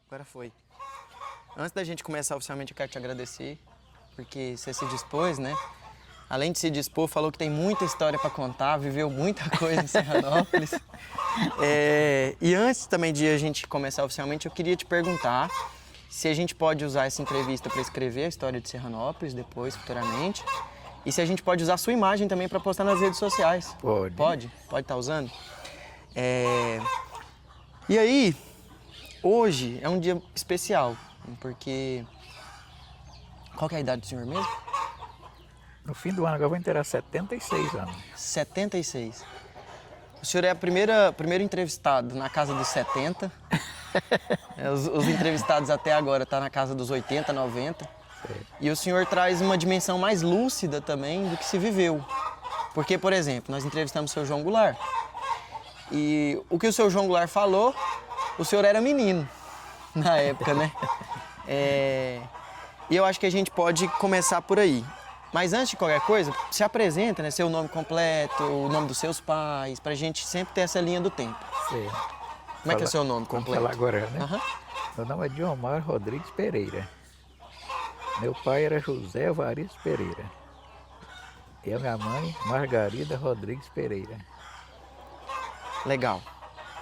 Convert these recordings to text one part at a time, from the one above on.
Agora foi. Antes da gente começar oficialmente, eu quero te agradecer, porque você se dispôs, né? Além de se dispor, falou que tem muita história para contar, viveu muita coisa em Serranópolis. E antes também de a gente começar oficialmente, eu queria te perguntar se a gente pode usar essa entrevista para escrever a história de Serranópolis depois, futuramente. E se a gente pode usar a sua imagem também para postar nas redes sociais. Pode. Pode? Pode estar usando? E aí, hoje é um dia especial, porque... Qual que é a idade do senhor mesmo? No fim do ano eu vou inteirar 76 anos. 76. O senhor é o primeiro entrevistado na casa dos 70. Os entrevistados até agora estão na casa dos 80, 90. E o senhor traz uma dimensão mais lúcida também do que se viveu. Porque, por exemplo, nós entrevistamos o seu João Goulart. E o que o seu João Goulart falou, o senhor era menino na época, né? E eu acho que a gente pode começar por aí. Mas antes de qualquer coisa, se apresenta, né? Seu nome completo, o nome dos seus pais, pra gente sempre ter essa linha do tempo. Sim. Como é que é o seu nome completo? Vamos falar agora, né? Uhum. Meu nome é Diomar Rodrigues Pereira. Meu pai era José Varisto Pereira. E a minha mãe, Margarida Rodrigues Pereira. Legal.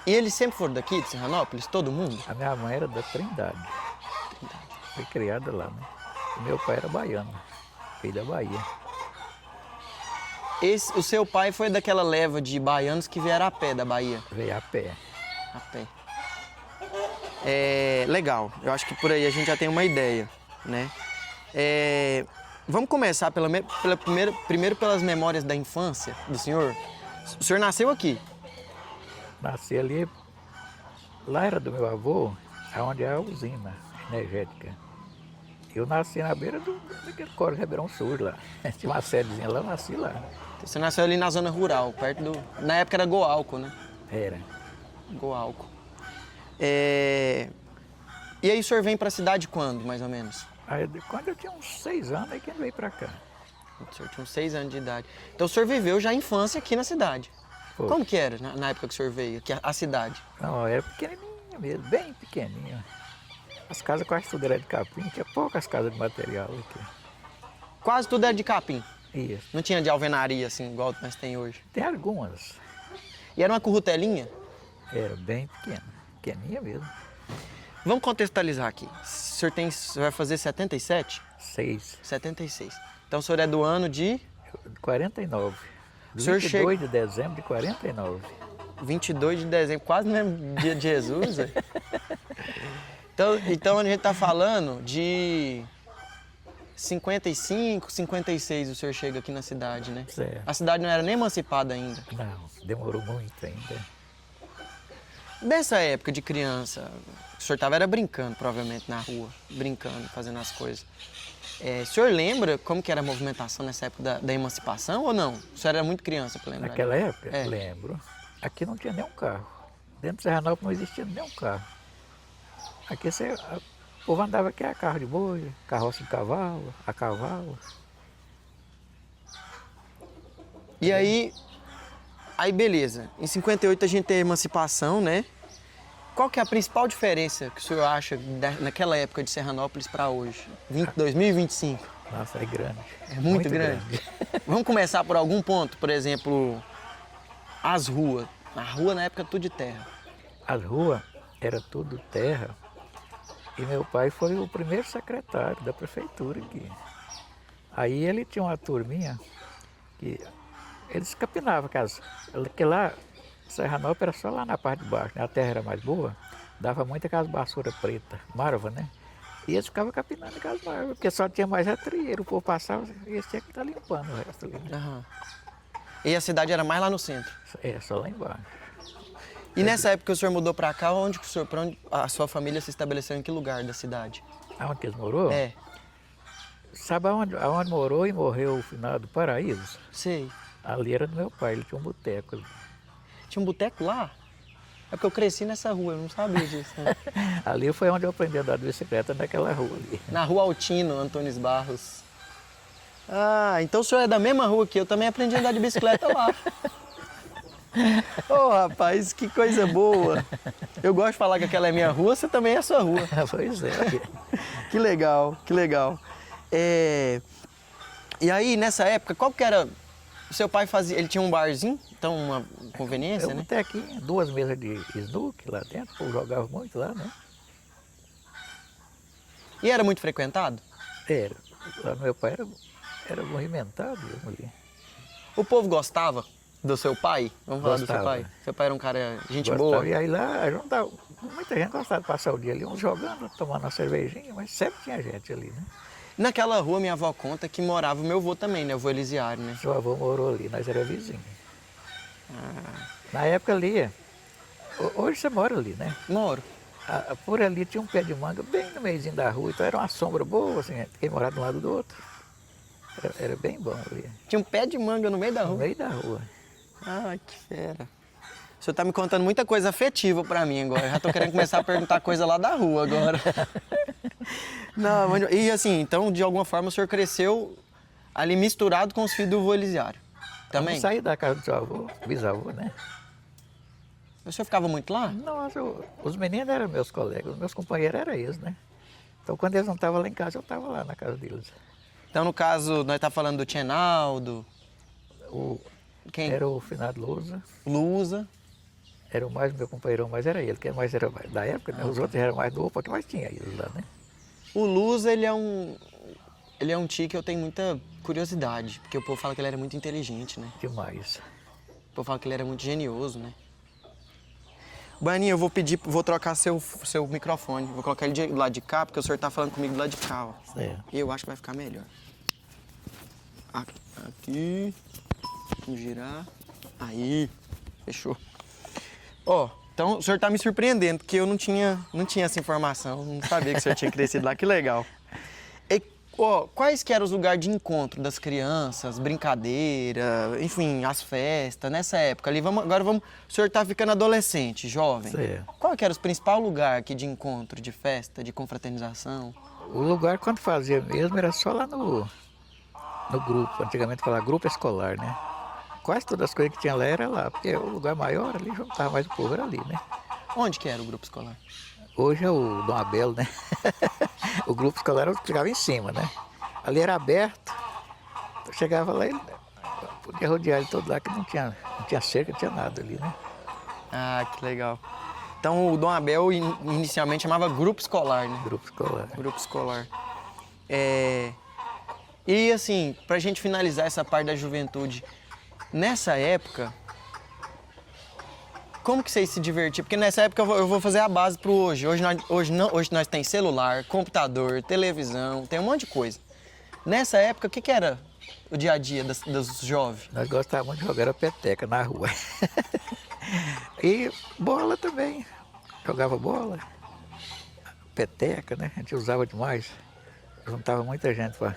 E eles sempre foram daqui, de Serranópolis? Todo mundo? A minha mãe era da Trindade. Foi criada lá, né? E meu pai era baiano, filho da Bahia. O seu pai foi daquela leva de baianos que vieram a pé da Bahia? Veio a pé. A pé. Legal. Eu acho que por aí a gente já tem uma ideia, né? Vamos começar primeiro pelas memórias da infância do senhor. O senhor nasceu aqui? Nasci ali, lá era do meu avô, onde é a usina energética. Eu nasci na beira daquele Córrego Ribeirão Sul lá. Tinha uma sedezinha lá, eu nasci lá. Você nasceu ali na zona rural, perto do... Na época era Goálcoa, né? Era. Goálcoa. E aí o senhor vem pra cidade quando, mais ou menos? Aí, quando eu tinha uns 6 anos, aí que ele veio pra cá. O senhor tinha uns 6 anos de idade. Então o senhor viveu já a infância aqui na cidade. Foi. Como que era na época que o senhor veio, aqui a cidade? Não, era pequenininha mesmo, bem pequenininha. As casas quase tudo era de capim, tinha poucas casas de material aqui. Quase tudo era de capim? Isso. Não tinha de alvenaria, assim, igual nós tem hoje? Tem algumas. E era uma currutelinha? Era bem pequena, pequenininha mesmo. Vamos contextualizar aqui. O senhor vai fazer 77? 6. 76. Então o senhor é do ano de? 49. O senhor 22 de dezembro de 49. 22 de dezembro, quase no mesmo dia de Jesus, velho. Então a gente tá falando de 55, 56 o senhor chega aqui na cidade, né? Certo. A cidade não era nem emancipada ainda. Não, demorou muito ainda. Dessa época de criança, o senhor era brincando, provavelmente, na rua, brincando, fazendo as coisas. O senhor lembra como que era a movimentação nessa época da emancipação ou não? O senhor era muito criança para lembrar? Naquela época? É. Lembro. Aqui não tinha nenhum carro. Dentro de Serranópolis não existia nenhum carro. Aqui o povo andava aqui a carro de boi, carroça de cavalo, a cavalo. E aí beleza. Em 58 a gente tem a emancipação, né? Qual que é a principal diferença que o senhor acha naquela época de Serranópolis para hoje? 2025? Nossa, é grande. É muito grande. Vamos começar por algum ponto, por exemplo, as ruas. A rua na época tudo de terra. As ruas era tudo terra. E meu pai foi o primeiro secretário da prefeitura aqui. Aí ele tinha uma turminha que eles capinavam casa. Porque lá, Serranópolis era só lá na parte de baixo, né? A terra era mais boa, dava muita aquelas vassoura preta, marva, né? E eles ficavam capinando aquelas marvas, porque só tinha mais a trieira, o povo passava e eles tinham que estar limpando o resto ali. Uhum. E a cidade era mais lá no centro? É, só lá embaixo. E nessa época que o senhor mudou para cá, pra onde a sua família se estabeleceu, em que lugar da cidade? Aonde que eles morou? É. Sabe aonde morou e morreu o finado Paraíso? Sei. Ali era do meu pai, ele tinha um boteco ali. Tinha um boteco lá? É porque eu cresci nessa rua, eu não sabia disso. Né? Ali foi onde eu aprendi a andar de bicicleta, naquela rua ali. Na rua Altino, Antônio Barros. Ah, então o senhor é da mesma rua que eu, também aprendi a andar de bicicleta lá. Ô, rapaz, que coisa boa. Eu gosto de falar que aquela é minha rua, você também é a sua rua. Pois é. Que legal, que legal. E aí, nessa época, qual que era... O seu pai fazia... Ele tinha um barzinho, então uma conveniência, Eu né? até aqui, 2 mesas de snook lá dentro, o povo jogava muito lá, né? E era muito frequentado? Era. Lá meu pai era movimentado mesmo ali. O povo gostava do seu pai? Vamos falar do seu Gostava. pai? Seu pai era um cara gente Gostava. boa? E aí lá, juntava, muita gente gostava de passar o dia ali, uns jogando, tomando uma cervejinha, mas sempre tinha gente ali, né? Naquela rua, minha avó conta que morava o meu avô também, né? O avô Elisiário, né? Seu avô morou ali, nós era vizinhos. Na época ali, hoje você mora ali, né? Moro. Por ali tinha um pé de manga bem no meiozinho da rua, então era uma sombra boa, assim, quem morava de um lado do outro. Era bem bom ali, Tinha um pé de manga no meio da no rua. meio da rua. Ai, que fera. O senhor tá me contando muita coisa afetiva pra mim agora. Eu já tô querendo começar a perguntar coisa lá da rua agora. Não, mas, e assim, então, de alguma forma, o senhor cresceu ali misturado com os filhos do vô Elisiário. Também? Não saí da casa do seu avô, bisavô, né? O senhor ficava muito lá? Nossa, os meninos eram meus colegas, os meus companheiros eram eles, né? Então quando eles não estavam lá em casa, eu estava lá na casa deles. Então, no caso, nós tá falando do Tienaldo, quem? Era o finado Lousa, Lusa. era o mais meu companheiro, mas era ele, que mais era mais da época, né? Os outros eram mais do opa, que mais tinha eles lá, né? O Lusa, ele é um tio que eu tenho muita curiosidade, porque o povo fala que ele era muito inteligente, né? Demais. O povo fala que ele era muito genioso, né? Baianinho, eu vou trocar seu microfone. Vou colocar ele do lado de cá, porque o senhor tá falando comigo do lado de cá, ó. É. Eu acho que vai ficar melhor. Aqui. Vamos girar. Aí. Fechou. Ó, então o senhor tá me surpreendendo, porque eu não tinha essa informação. Não sabia que o senhor tinha crescido lá. Que legal. E, ó, quais que eram os lugares de encontro das crianças, brincadeira, enfim, as festas, nessa época ali? O senhor tá ficando adolescente, jovem. Certo. Qual que era o principal lugar aqui de encontro, de festa, de confraternização? O lugar quando fazia mesmo era só lá no grupo, antigamente falava grupo escolar, né? Quase todas as coisas que tinha lá era lá, porque o lugar maior ali juntava mais o povo, era ali, né? Onde que era o grupo escolar? Hoje é o Dom Abel, né? O grupo escolar ficava em cima, né? Ali era aberto, eu chegava lá e podia rodear ele todo lá, que não tinha cerca, não tinha nada ali, né? Ah, que legal. Então o Dom Abel inicialmente chamava grupo escolar, né? Grupo escolar. Grupo escolar. E assim, pra gente finalizar essa parte da juventude, nessa época, como que vocês se divertiam? Porque nessa época eu vou fazer a base pro hoje. Hoje nós tem celular, computador, televisão, tem um monte de coisa. Nessa época, o que era o dia a dia dos jovens? Nós gostávamos muito de jogar a peteca na rua. E bola também. Jogava bola, peteca, né? A gente usava demais. Juntava muita gente para...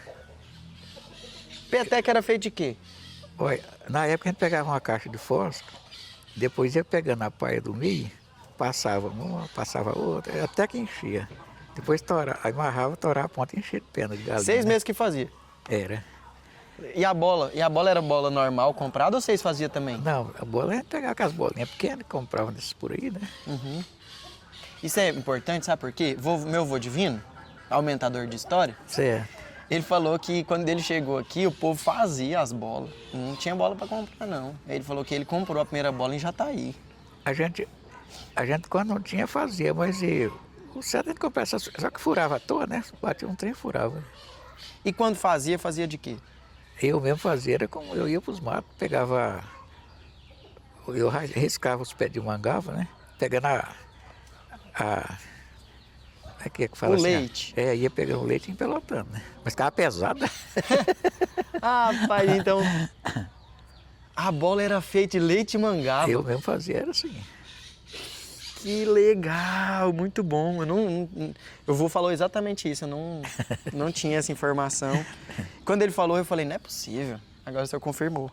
Peteca era feito de quê? Olha, na época a gente pegava uma caixa de fósforo, depois ia pegando a paia do milho, passava uma, passava outra, até que enchia. Depois amarrava, torava a ponta e enchia de pena de galinha. 6 né? meses que fazia. Era. E a bola? E a bola era bola normal, comprada, ou vocês faziam também? Não, a bola a gente pegava aquelas bolinhas pequenas, comprava desses por aí, né? Uhum. Isso é importante, sabe por quê? Meu avô divino, aumentador de história, Certo. ele falou que quando ele chegou aqui, o povo fazia as bolas. Não tinha bola para comprar, não. Ele falou que ele comprou a primeira bola em Jataí. A gente quando não tinha fazia, mas o certo é que comprava, só que furava à toa, né? Batia um trem e furava. E quando fazia, fazia de quê? Eu mesmo fazia, era como eu ia para os matos, pegava, eu riscava os pés de mangava, né? Pegando que fala O assim, leite. Ia pegando o leite e empelotando, né? Mas ficava pesada. Ah, pai, então... A bola era feita de leite e mangaba. Eu mesmo fazia, era assim. Que legal, muito bom. Eu vou falar exatamente isso, eu não tinha essa informação. Quando ele falou, eu falei, não é possível. Agora o senhor confirmou.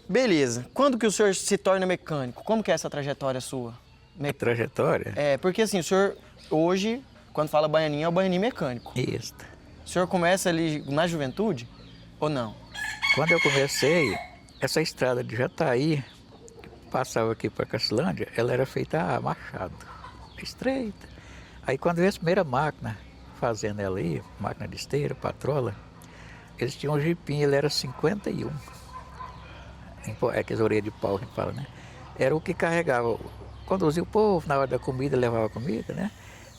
Beleza. Quando que o senhor se torna mecânico? Como que é essa trajetória sua? Trajetória? Porque assim, o senhor hoje, quando fala baianinho, é o baianinho mecânico. Isso. O senhor começa ali na juventude ou não? Quando eu comecei, essa estrada de Jataí, passava aqui para Cacilândia, ela era feita a machado, estreita. Aí quando veio a primeira máquina fazendo ela aí, máquina de esteira, patrola, eles tinham um jipinho, ele era 51. É que as orelhas de pau, a gente fala, né? Era o que carregava, conduzia o povo na hora da comida, levava comida, né?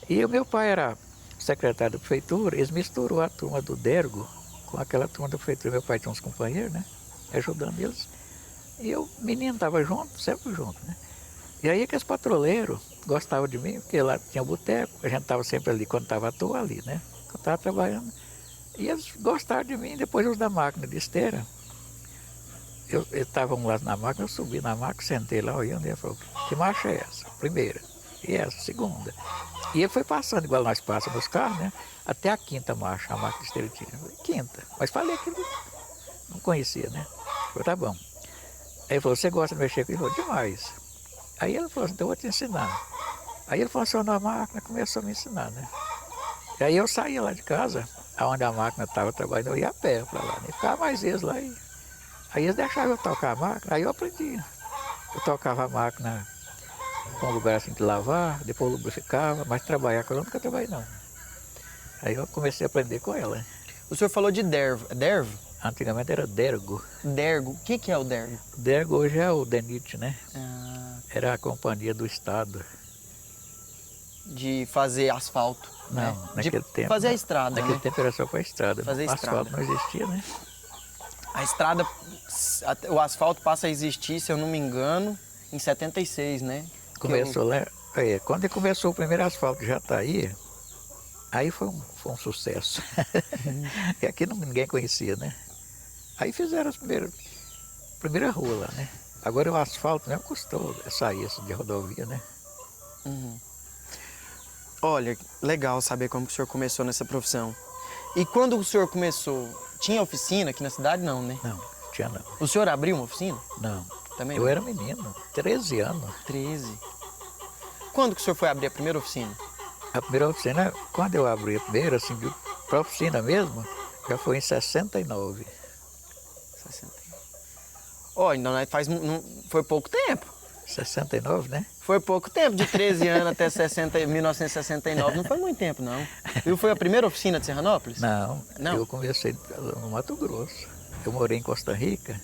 E o meu pai era secretário da prefeitura, eles misturou a turma do Dergo com aquela turma da prefeitura. Meu pai tinha uns companheiros, né? Ajudando eles. E eu, menino, estava junto, sempre junto, né? E aí aqueles patroleiros gostavam de mim, porque lá tinha boteco, a gente estava sempre ali, quando estava à toa ali, né? Quando estava trabalhando. E eles gostaram de mim, depois os da máquina de esteira. Eles estavam lá na máquina, eu subi na máquina, sentei lá olhando e ele falou, que marcha é essa? Primeira. E essa? Segunda. E ele foi passando, igual nós passamos nos carros, né? Até a quinta marcha, a máquina de esteira tinha. Eu falei, quinta. Mas falei que não conhecia, né? Eu falei, tá bom. Aí ele falou, você gosta de mexer com isso? Eu falei, demais. Aí ele falou assim, então eu vou te ensinar. Aí ele funcionou a máquina, começou a me ensinar, né? E aí eu saía lá de casa, onde a máquina estava trabalhando, eu ia a pé para lá, né? Ficava mais vezes lá. Aí eles deixavam eu tocar a máquina, aí eu aprendi. Eu tocava a máquina com um lugar assim de lavar, depois lubrificava, mas trabalhar com ela eu nunca trabalhei não. Aí eu comecei a aprender com ela. O senhor falou de Dervo. É Dervo? Antigamente era Dergo. Dergo. O que é o Dergo? Dergo hoje é o DENIT, né? Ah, Era a companhia do Estado. de fazer asfalto. Não, né? naquele de tempo. fazer a estrada, Naquele né? tempo era só para a estrada. Fazer O asfalto estrada. não existia, né? A estrada, o asfalto passa a existir, se eu não me engano, em 76, né? Começou lá, quando começou o primeiro asfalto de Jataí, aí foi um sucesso. E aqui ninguém conhecia, né? Aí fizeram as primeira rua lá, né? Agora o asfalto mesmo custou sair de rodovia, né? Uhum. Olha, legal saber como que o senhor começou nessa profissão. E quando o senhor começou, tinha oficina aqui na cidade? Não, né? Não, tinha não. O senhor abriu uma oficina? Não. Também Eu não? era menino, 13 anos. 13. Quando que o senhor foi abrir a primeira oficina? A primeira oficina, quando eu abri a primeira, assim, para a oficina mesmo, já foi em 69. 60. Ó, então não, foi pouco tempo. 69, né? Foi pouco tempo, de 13 anos até 1969, não foi muito tempo, não. E foi a primeira oficina de Serranópolis? Não, Não? Eu comecei no Mato Grosso. Eu morei em Costa Rica.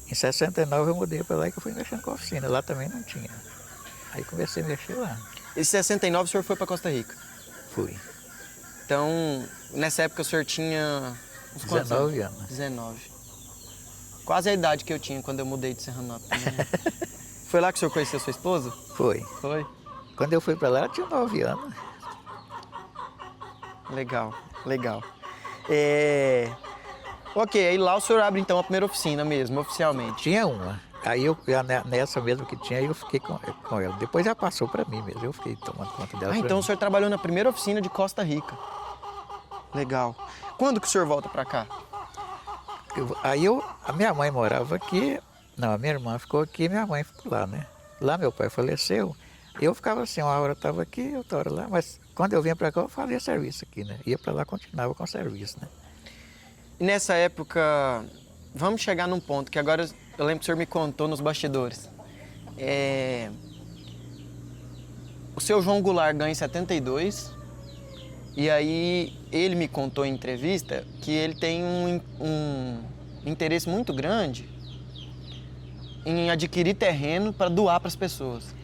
Em 69 eu mudei para lá e que eu fui mexendo com a oficina. Lá também não tinha. Aí comecei a mexer lá. Em 69 o senhor foi para Costa Rica? Fui. Então, nessa época o senhor tinha uns quantos 19 anos. 19. Quase a idade que eu tinha quando eu mudei de Serranópolis. Né? Foi lá que o senhor conheceu sua esposa? Foi. Foi. Quando eu fui para lá, ela tinha 9 anos. Legal, legal. Ok, aí lá o senhor abre então a primeira oficina mesmo, oficialmente. Tinha uma. Aí nessa mesmo que tinha, eu fiquei com ela. Depois já passou para mim mesmo, eu fiquei tomando conta dela. Ah, então o senhor trabalhou na primeira oficina de Costa Rica. Legal. Quando que o senhor volta para cá? A minha mãe morava aqui, não, a minha irmã ficou aqui e minha mãe ficou lá, né? Lá meu pai faleceu, eu ficava assim, uma hora eu estava aqui, outra hora lá, mas quando eu vinha para cá eu fazia serviço aqui, né? Ia para lá, continuava com o serviço, né? E nessa época, vamos chegar num ponto que agora eu lembro que o senhor me contou nos bastidores. O seu João Goulart ganha em 72, e aí ele me contou em entrevista que ele tem um interesse muito grande em adquirir terreno para doar para as pessoas.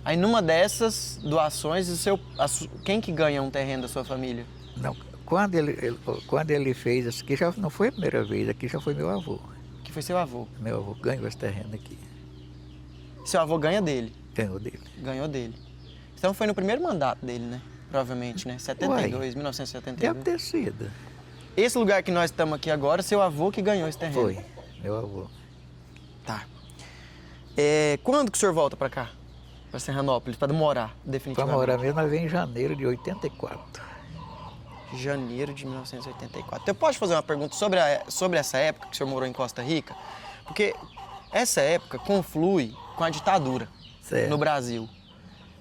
Aí numa dessas doações, quem que ganha um terreno da sua família? Não, quando ele fez isso aqui, já não foi a primeira vez, aqui já foi meu avô. Que foi seu avô. Meu avô ganhou esse terreno aqui. Seu avô ganha dele. Ganhou dele. Ganhou dele. Então foi no primeiro mandato dele, né? Provavelmente, né? 72, Uai, 1972. deve ter sido. Esse lugar que nós estamos aqui agora, seu avô que ganhou esse terreno. Foi, meu avô. Tá. Quando que o senhor volta para cá? Para Serranópolis, para morar, Para definitivamente? morar mesmo, nós veio em janeiro de 84. Janeiro de 1984. Eu posso fazer uma pergunta sobre essa época que o senhor morou em Costa Rica? Porque essa época conflui com a ditadura Certo. no Brasil.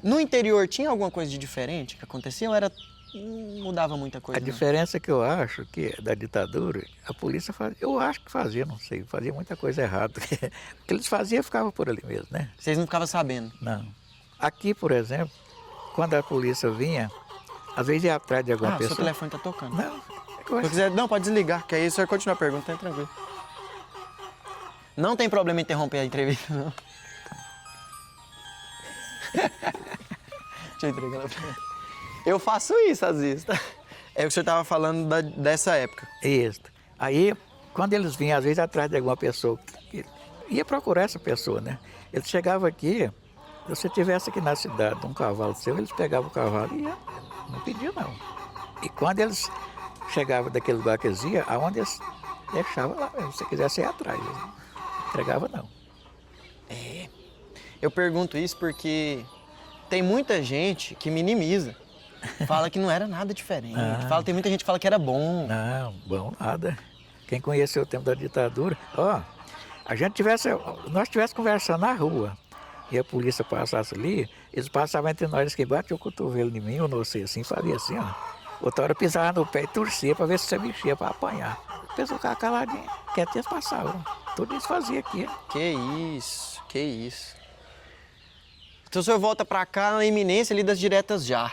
No interior tinha alguma coisa de diferente que acontecia ou era não mudava muita coisa. A diferença que eu acho que da ditadura, a polícia fazia, eu acho que fazia, não sei, fazia muita coisa errada. O que eles faziam ficava por ali mesmo, né? Vocês não ficavam sabendo? Não. Aqui, por exemplo, quando a polícia vinha, às vezes ia atrás de alguma pessoa. Seu telefone tá tocando. Não, Se eu quiser, não, pode desligar, que aí o senhor continua a pergunta, tá tranquilo. Não tem problema interromper a entrevista, não. Deixa eu entregar ela pra ele. Eu faço isso às vezes, tá? É o que o senhor estava falando dessa época. Isso. Aí, quando eles vinham, às vezes, atrás de alguma pessoa, ia procurar essa pessoa, né? Eles chegavam aqui, se você estivesse aqui na cidade, um cavalo seu, eles pegavam o cavalo e iam. Não pediam, não. E quando eles chegavam daquele lugar que eles iam, aonde eles deixavam lá mesmo. Se você quisesse ir atrás, eles não entregavam, não. Eu pergunto isso porque tem muita gente que minimiza. Fala que não era nada diferente. Tem muita gente que fala que era bom. Não, bom nada. Quem conheceu o tempo da ditadura, nós estivéssemos conversando na rua e a polícia passasse ali, eles passavam entre nós que batiam o cotovelo em mim, ou não sei assim, fazia assim, ó. Outra hora pisava no pé e torcia para ver se você mexia para apanhar. A pessoa ficava caladinha, quietinha, eles passavam. Tudo isso fazia aqui. Que isso. Então o senhor volta pra cá na iminência ali das diretas já.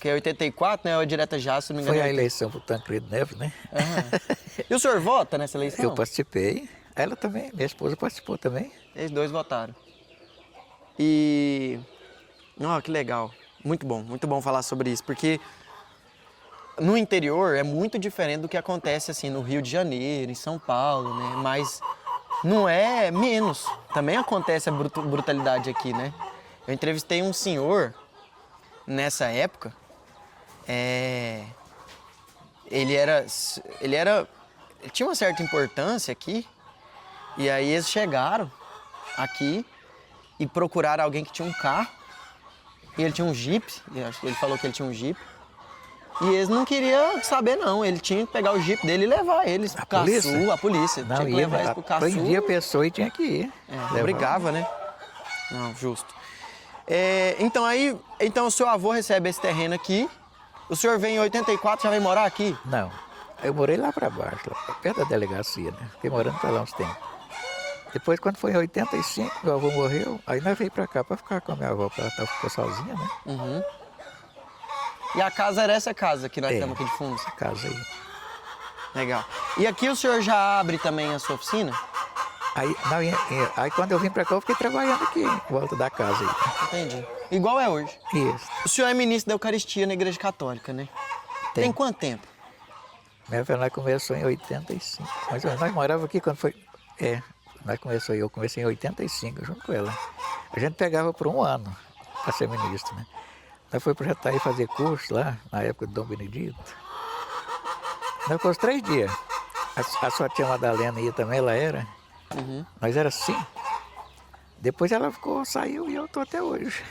Que é 84, né? Ou direta já, se não me engano. Foi a eleição pro Tancredo Neves, né? E o senhor vota nessa eleição? Eu participei. Ela também, minha esposa participou também. Eles dois votaram. E... que legal. Muito bom falar sobre isso, porque no interior é muito diferente do que acontece assim no Rio de Janeiro, em São Paulo, né? Mas não é menos. Também acontece a brutalidade aqui, né? Eu entrevistei um senhor nessa época. Ele tinha uma certa importância aqui. E aí eles chegaram aqui e procuraram alguém que tinha um carro. E ele tinha um Jeep, ele falou que ele tinha um Jeep. E eles não queriam saber, não. Ele tinha que pegar o Jeep dele e levar eles pro Caçu, a polícia. Não, tinha que levar eles pro Caçu. Prendia a pessoa e tinha que ir. Obrigava, né? Não, justo. Então o seu avô recebe esse terreno aqui. O senhor vem em 84, já vem morar aqui? Não. Eu morei lá para baixo, lá perto da delegacia, né? Fiquei morando para lá uns tempos. Depois, quando foi em 85, meu avô morreu, aí nós veio para cá para ficar com a minha avó, porque ela ficou sozinha, né? Uhum. E a casa era essa casa que nós estamos aqui de fundo? Essa casa aí. Legal. E aqui o senhor já abre também a sua oficina? Aí quando eu vim para cá, eu fiquei trabalhando aqui, em volta da casa aí. Entendi. Igual é hoje. Isso. O senhor é ministro da Eucaristia na Igreja Católica, né? Tem quanto tempo? Minha filha começou em 85. Mas nós morávamos aqui quando foi... eu comecei em 85 junto com ela. A gente pegava por um ano para ser ministro, né? Nós fomos para Jataí fazer curso lá, na época de Dom Benedito. Nós ficamos 3 dias. A sua tia Madalena ia também, ela era. Uhum. Nós era 5. Depois ela saiu e eu estou até hoje.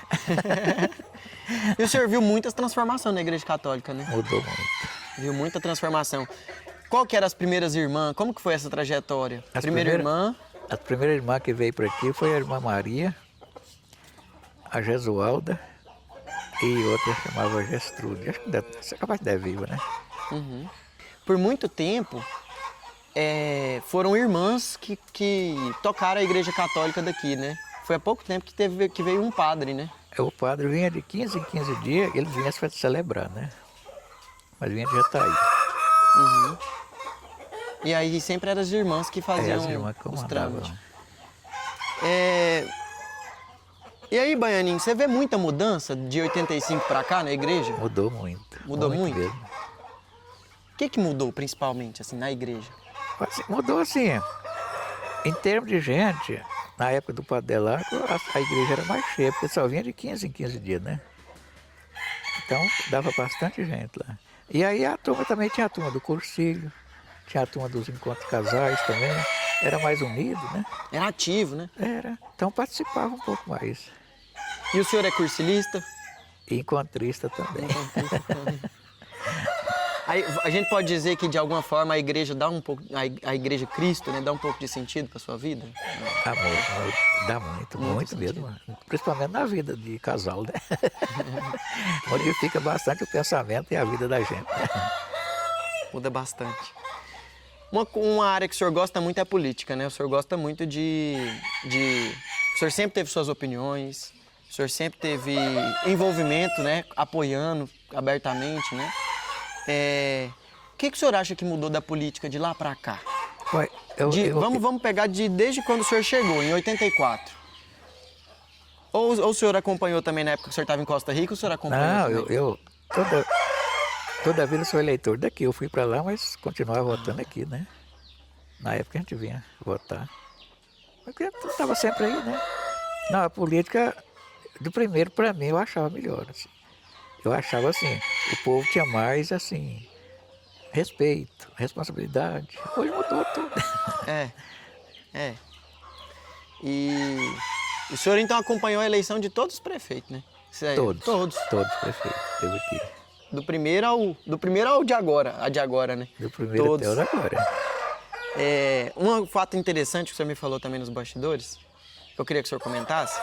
E o senhor viu muitas transformações na Igreja Católica, né? Mudou muito. Viu muita transformação. Qual que eram as primeiras irmãs? Como que foi essa trajetória? A primeira irmã? A primeira irmã que veio por aqui foi a irmã Maria, a Jesualda e outra chamava Gestrude. Acho que você é capaz de viva, né? Uhum. Por muito tempo, foram irmãs que tocaram a Igreja Católica daqui, né? Foi há pouco tempo que veio um padre, né? O padre vinha de 15 em 15 dias, ele vinha para celebrar, né? Mas vinha de Jataí. Uhum. E aí sempre eram as irmãs que faziam as irmãs que os trâmites. E aí, Baianinho, você vê muita mudança de 85 para cá na igreja? Mudou muito. Mudou muito? Mesmo. O que mudou principalmente assim na igreja? Mudou assim, em termos de gente, na época do Padre Delarco, a igreja era mais cheia, porque só vinha de 15 em 15 dias, né? Então dava bastante gente lá. E aí a turma também tinha a turma do cursilho, tinha a turma dos encontros casais também, era mais unido, né? Era ativo, né? Era, então participava um pouco mais. E o senhor é cursilista? E encontrista também. Aí, a gente pode dizer que, de alguma forma, a igreja dá um pouco... A igreja Cristo, né? Dá um pouco de sentido para sua vida? Dá muito mesmo. Principalmente na vida de casal, né? Modifica bastante o pensamento e a vida da gente. Muda bastante. Uma área que o senhor gosta muito é a política, né? O senhor gosta muito O senhor sempre teve suas opiniões, o senhor sempre teve envolvimento, né? Apoiando abertamente, né? O que o senhor acha que mudou da política de lá para cá? Ué, vamos pegar desde quando o senhor chegou, em 84. Ou o senhor acompanhou também na época que o senhor estava em Costa Rica, ou o senhor acompanhou Não, também? toda a vida sou eleitor daqui. Eu fui para lá, mas continuava votando aqui, né? Na época a gente vinha votar. Porque eu estava sempre aí, né? Não, a política, do primeiro para mim, eu achava melhor, assim. Eu achava assim, o povo tinha mais, assim, respeito, responsabilidade. Hoje mudou tudo. É. E o senhor então acompanhou a eleição de todos os prefeitos, né? Todos os prefeitos, teve aqui. Do primeiro ao de agora, a de agora, né? Do primeiro todos. até o de agora. Um fato interessante que o senhor me falou também nos bastidores, que eu queria que o senhor comentasse,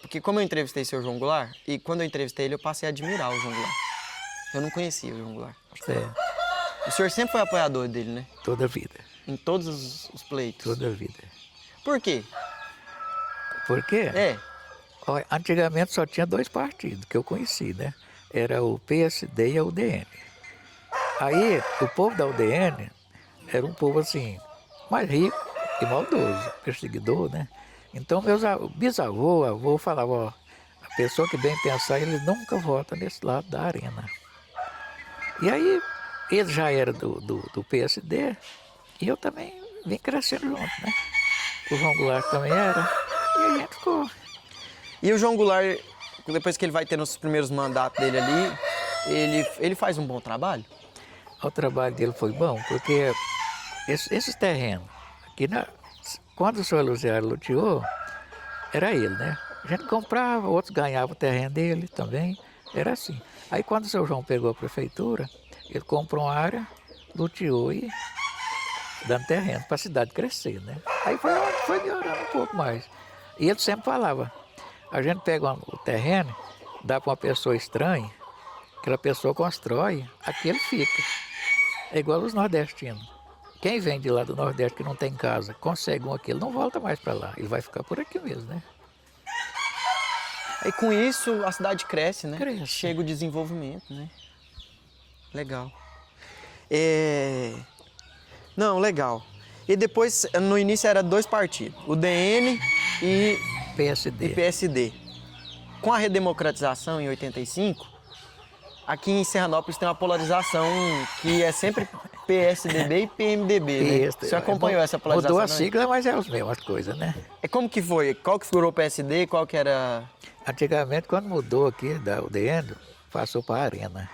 porque como eu entrevistei o senhor João Goulart, e quando eu entrevistei ele, eu passei a admirar o João Goulart. Eu não conhecia o João Goulart. O senhor sempre foi apoiador dele, né? Toda a vida. Em todos os pleitos. Toda a vida. Por quê? Por quê? Olha, antigamente só tinha 2 partidos que eu conheci, né? Era o PSD e a UDN. Aí, o povo da UDN era um povo assim, mais rico e maldoso, perseguidor, né? Então, meus bisavô, avô falavam, ó, a pessoa que bem pensar, ele nunca vota nesse lado da arena. E aí, ele já era do PSD e eu também vim crescendo junto, né? O João Goulart também era, e a gente ficou. E o João Goulart, depois que ele vai tendo os primeiros mandatos dele ali, ele faz um bom trabalho? O trabalho dele foi bom, porque esses terrenos, aqui quando o senhor Luziário loteou, era ele, né? A gente comprava, outros ganhavam o terreno dele também, era assim. Aí quando o senhor João pegou a prefeitura, ele comprou uma área, loteou e dando terreno para a cidade crescer, né? Aí foi melhorando um pouco mais. E ele sempre falava, a gente pega o terreno, dá para uma pessoa estranha, aquela pessoa constrói, aqui ele fica. É igual os nordestinos. Quem vem de lá do Nordeste que não tem casa, consegue um aqui, ele não volta mais para lá. Ele vai ficar por aqui mesmo, né? E com isso a cidade cresce, né? Cresce. Chega o desenvolvimento, né? Legal. Não, legal. E depois, no início era 2 partidos, o DN e PSD. Com a redemocratização em 85, aqui em Serranópolis tem uma polarização que é sempre PSDB e PMDB, né? Você acompanhou essa polarização? Mudou a sigla, mas é as mesmas coisas, né? Como que foi? Qual que figurou o PSD, qual que era... Antigamente, quando mudou aqui da UDN, passou para a Arena.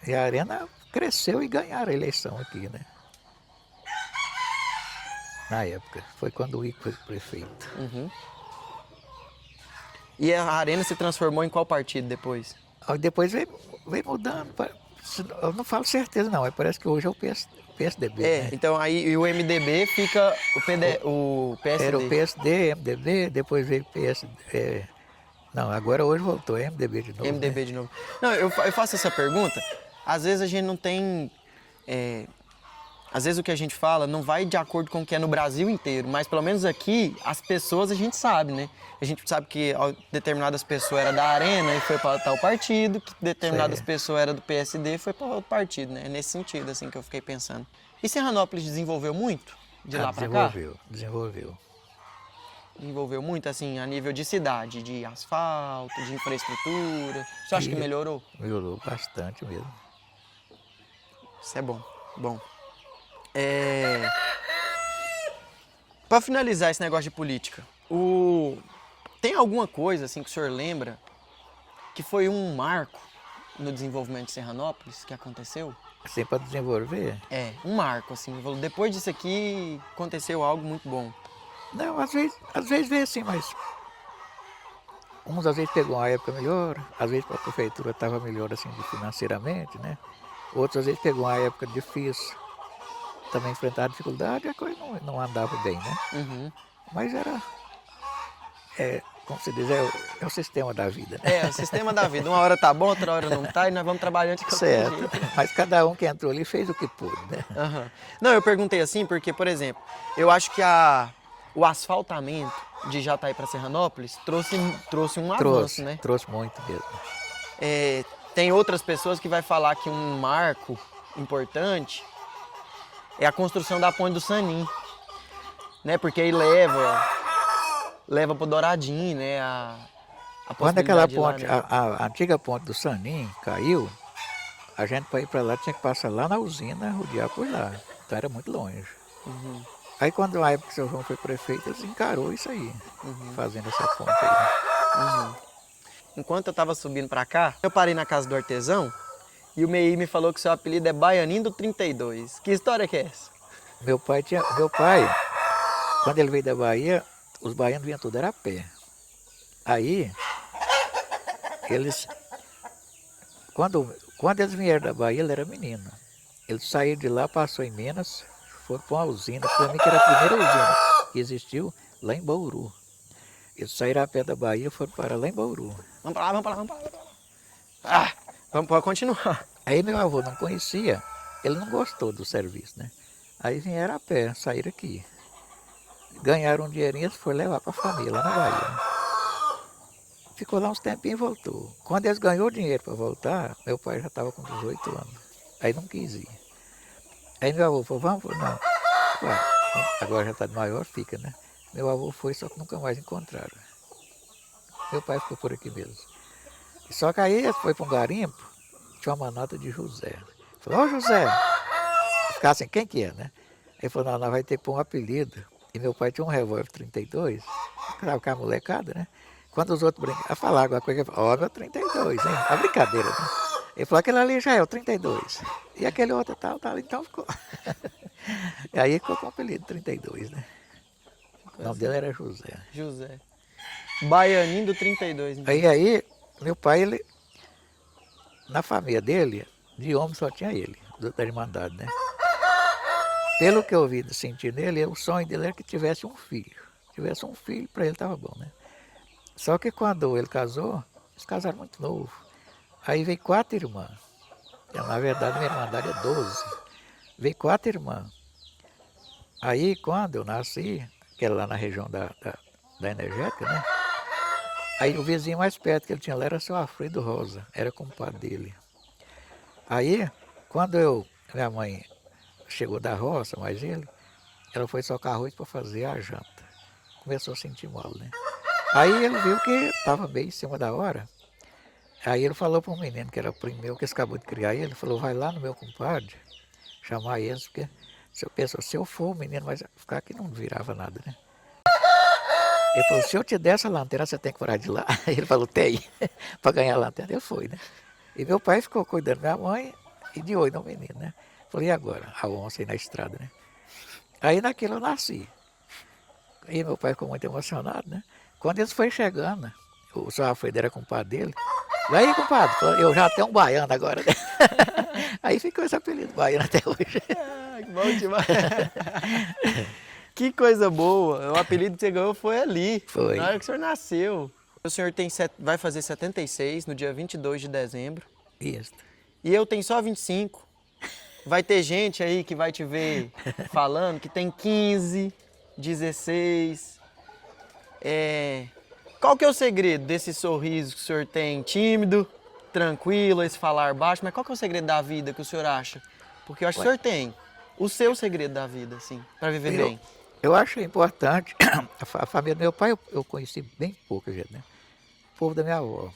E a Arena cresceu e ganharam a eleição aqui, né? Na época, foi quando o Ico foi prefeito. Uhum. E a Arena se transformou em qual partido depois? Depois veio mudando. Eu não falo certeza não, mas parece que hoje é o PSDB. Né? Então aí o MDB fica o PSD. Era o PSD, MDB, depois veio o PSD. Não, agora hoje voltou, é MDB de novo. MDB, né? De novo. Não, eu faço essa pergunta, às vezes a gente não tem... Às vezes o que a gente fala não vai de acordo com o que é no Brasil inteiro, mas pelo menos aqui, as pessoas a gente sabe, né? A gente sabe que determinadas pessoas eram da Arena e foi para tal partido, que determinadas pessoas eram do PSD e foi para outro partido, né? É nesse sentido, assim, que eu fiquei pensando. E Serranópolis desenvolveu muito de lá para cá? Desenvolveu. Desenvolveu muito, assim, a nível de cidade, de asfalto, de infraestrutura. Você acha que melhorou? Melhorou bastante mesmo. Isso é bom, bom. Para finalizar esse negócio de política, tem alguma coisa assim que o senhor lembra que foi um marco no desenvolvimento de Serranópolis que aconteceu? Assim, para desenvolver? Um marco, assim. Depois disso aqui aconteceu algo muito bom. Não, às vezes vem assim, mas uns às vezes pegou uma época melhor, às vezes a prefeitura estava melhor assim financeiramente, né? Outros às vezes pegou uma época difícil, também enfrentava dificuldade e a coisa não andava bem, né? Uhum. Mas era, como se diz, é o sistema da vida, né? É, o sistema da vida. Uma hora tá bom, outra hora não tá, e nós vamos trabalhando de qualquer Certo, jeito. mas cada um que entrou ali fez o que pôde, né? Aham. Não, eu perguntei assim porque, por exemplo, eu acho que o asfaltamento de Jataí para Serranópolis trouxe um avanço, né? Trouxe muito mesmo. É, tem outras pessoas que vai falar que um marco importante é a construção da ponte do Sanim, né? Porque aí leva pro Douradinho, né? A Quando aquela possibilidade de ir lá, ponte, né? a antiga ponte do Sanim caiu, a gente para ir para lá tinha que passar lá na usina, rodear por lá. Então era muito longe. Uhum. Aí quando a época que o seu João foi prefeito, eles encarou isso aí, fazendo essa ponte aí. Enquanto eu tava subindo pra cá, eu parei na casa do artesão e o Mei me falou que seu apelido é Baianinho do 32. Que história que é essa? Meu pai, quando ele veio da Bahia, os baianos vinham tudo era a pé. Aí, quando eles vieram da Bahia, ele era menino. Eles saíram de lá, passou em Minas, foram para uma usina, para mim que era a primeira usina que existiu lá em Bauru. Eles saíram a pé da Bahia e foram para lá em Bauru. Vamos pra lá, vamos pra lá, vamos pra lá. Ah, pode continuar. Aí meu avô não conhecia, ele não gostou do serviço, né? Aí vieram a pé, saíram aqui. Ganharam um dinheirinho e foram levar para a família lá na Bahia. Ficou lá uns tempinhos e voltou. Quando eles ganhou o dinheiro para voltar, meu pai já estava com 18 anos. Aí não quis ir. Aí meu avô falou, vamos? Não. Ué, agora já está de maior, fica, né? Meu avô foi, só que nunca mais encontraram. Meu pai ficou por aqui mesmo. Só que aí ele foi para um garimpo, tinha uma manada de José. Falou, ô José! Ficar assim, quem que é, né? Ele falou, não, nós vai ter que pôr um apelido. E meu pai tinha um revólver 32, claro, com a molecada, né? Quando os outros brincam, a falar alguma coisa, ó, meu 32, hein? A brincadeira, né? Ele falou, aquele ali já é o 32. E aquele outro tal, então ficou. E aí ficou com o apelido 32, né? O nome dele era José. José. Baianinho do 32. Então. Aí, meu pai, ele, na família dele, de homem só tinha ele, da Irmandade, né? Pelo que eu ouvi sentir nele, o sonho dele era que tivesse um filho. Tivesse um filho, para ele estava bom, né? Só que quando ele casou, eles casaram muito novo. Aí veio 4 irmãs. Na verdade, minha Irmandade é 12. Veio 4 irmãs. Aí, quando eu nasci, que era lá na região da Energética, né? Aí o vizinho mais perto que ele tinha lá era seu Alfredo Rosa, era compadre dele. Aí, quando minha mãe chegou da roça, mais ele, ela foi socar arroz para fazer a janta. Começou a sentir mal, né? Aí ele viu que estava bem em cima da hora. Aí ele falou para um menino que era primo meu, que acabou de criar ele, falou, vai lá no meu compadre, chamar eles, porque se eu for, o menino vai ficar aqui, não virava nada, né? Ele falou, se eu te der essa lanterna, você tem que parar de ir lá. Aí ele falou, tem, para ganhar a lanterna. Ele foi, né? E meu pai ficou cuidando da minha mãe e de olho no menino, né? Falei, e agora? A onça aí na estrada, né? Aí naquilo eu nasci. Aí meu pai ficou muito emocionado, né? Quando eles foram chegando, o seu Alfredo era compadre dele. E aí, compadre, eu já tenho um baiano agora, né? Aí ficou esse apelido baiano até hoje. Ah, que bom demais. Que coisa boa. O apelido que você ganhou foi ali. Foi. Na hora que o senhor nasceu. O senhor vai fazer 76 no dia 22 de dezembro. Isso. E eu tenho só 25. Vai ter gente aí que vai te ver falando que tem 15, 16. Qual que é o segredo desse sorriso que o senhor tem? Tímido, tranquilo, esse falar baixo. Mas qual que é o segredo da vida que o senhor acha? Porque eu acho que o senhor tem o seu segredo da vida, assim, para viver bem. Eu acho importante, a família do meu pai eu conheci bem pouca gente, né? O povo da minha avó,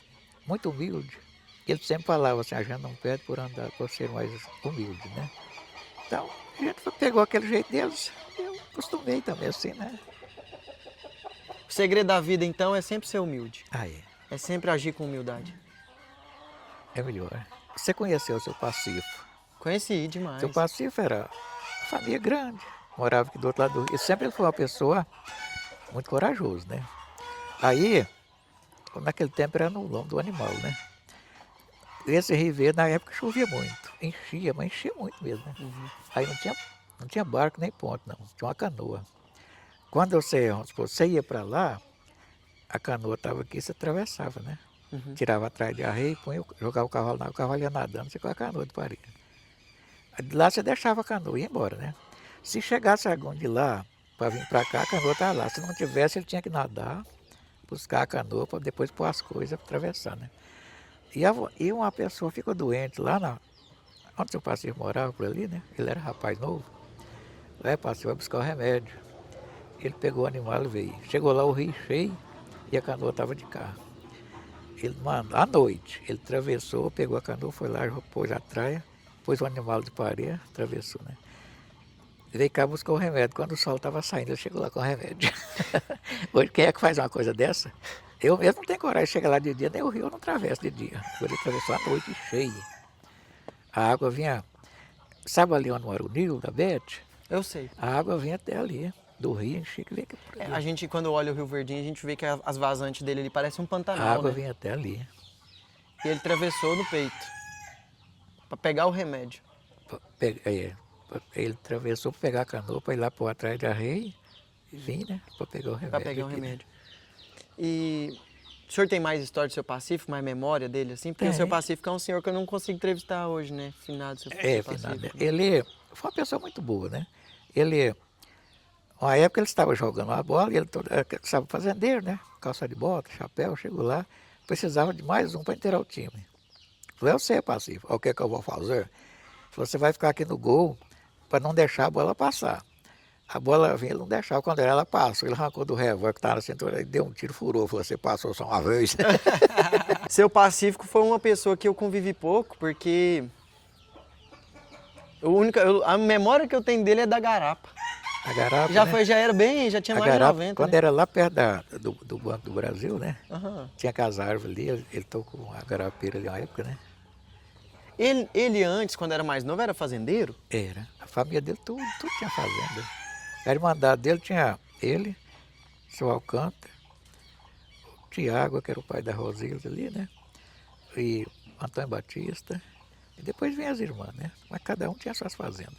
muito humilde. Ele sempre falava assim, a gente não pede por andar, por ser mais humilde, né? Então, a gente pegou aquele jeito deles, eu acostumei também assim, né? O segredo da vida, então, é sempre ser humilde. Aí, É sempre agir com humildade. é melhor. Você conheceu o seu Pacífico? Conheci demais. Seu Pacífico era uma família grande, morava aqui do outro lado do rio. E sempre ele foi uma pessoa muito corajosa, né? Aí, naquele tempo era no lombo do animal, né? Esse Rio Verde, na época, chovia muito. Enchia, mas enchia muito mesmo, né? Aí não tinha barco nem ponte, não. Tinha uma canoa. Quando vamos supor, você ia para lá, a canoa estava aqui, você atravessava, né? Tirava atrás de arreio, jogava o cavalo na água, o cavalo ia nadando, você com a canoa de parede. De lá você deixava a canoa e ia embora, né? Se chegasse algum de lá para vir para cá, a canoa estava lá. Se não tivesse, ele tinha que nadar, buscar a canoa para depois pôr as coisas para atravessar, né? E uma pessoa ficou doente lá onde seu parceiro morava por ali, né? Ele era rapaz novo. Vai, parceiro, vai buscar o remédio. Ele pegou o animal e veio. Chegou lá o rio cheio e a canoa estava de carro. Ele mandou, à noite, ele atravessou, pegou a canoa, foi lá, pôs a traia, pôs o animal de parede, atravessou, né? Veio cá buscar o remédio. Quando o sol estava saindo, ele chegou lá com o remédio. Hoje, quem é que faz uma coisa dessa? Eu mesmo não tenho coragem de chegar lá de dia, nem o rio eu não atravesso de dia. Agora ele atravessou à noite cheia. A água vinha, sabe ali onde mora o Nilo, da Bete? Eu sei. A água vinha até ali, do rio, enchia que veio aqui por ali. A gente, quando olha o Rio Verdinho, a gente vê que as vazantes dele ali parecem um A Pantanal, água né? vinha até ali. E ele atravessou no peito, para pegar o remédio. Ele atravessou para pegar a canoa, para ir lá por atrás da rei e vir, né? Para pegar o remédio. Para pegar o aqui, né? remédio. E o senhor tem mais história do seu Pacífico, mais memória dele, assim? Porque o seu Pacífico é um senhor que eu não consigo entrevistar hoje, né? Finado, seu Pacífico. Finado. Ele foi uma pessoa muito boa, né? Uma época ele estava jogando uma bola, e ele estava fazendeiro, né? Calça de bota, chapéu, chegou lá, precisava de mais um para inteirar o time. Falei, eu sei, Pacífico, o que é que eu vou fazer? Falei, você vai ficar aqui no gol para não deixar a bola passar. A bola vinha, ele não deixava, quando ela passou, ele arrancou do revólver que estava na cintura e deu um tiro, furou, falou, você passou só uma vez. Seu Pacífico foi uma pessoa que eu convivi pouco, porque a memória que eu tenho dele é da garapa. A garapa, Já né? já tinha A mais de garapa, 90, quando né? era lá perto do Banco do Brasil, né? Aham. Tinha aquelas árvores ali, ele tocou a garapeira ali na época, né? Ele antes, quando era mais novo, era fazendeiro? Era. A família dele, tudo tinha fazenda. A irmandade dele tinha ele, seu Alcântara, o Tiago, que era o pai da Rosilda ali, né? E Antônio Batista. E depois vinha as irmãs, né? Mas cada um tinha suas fazendas.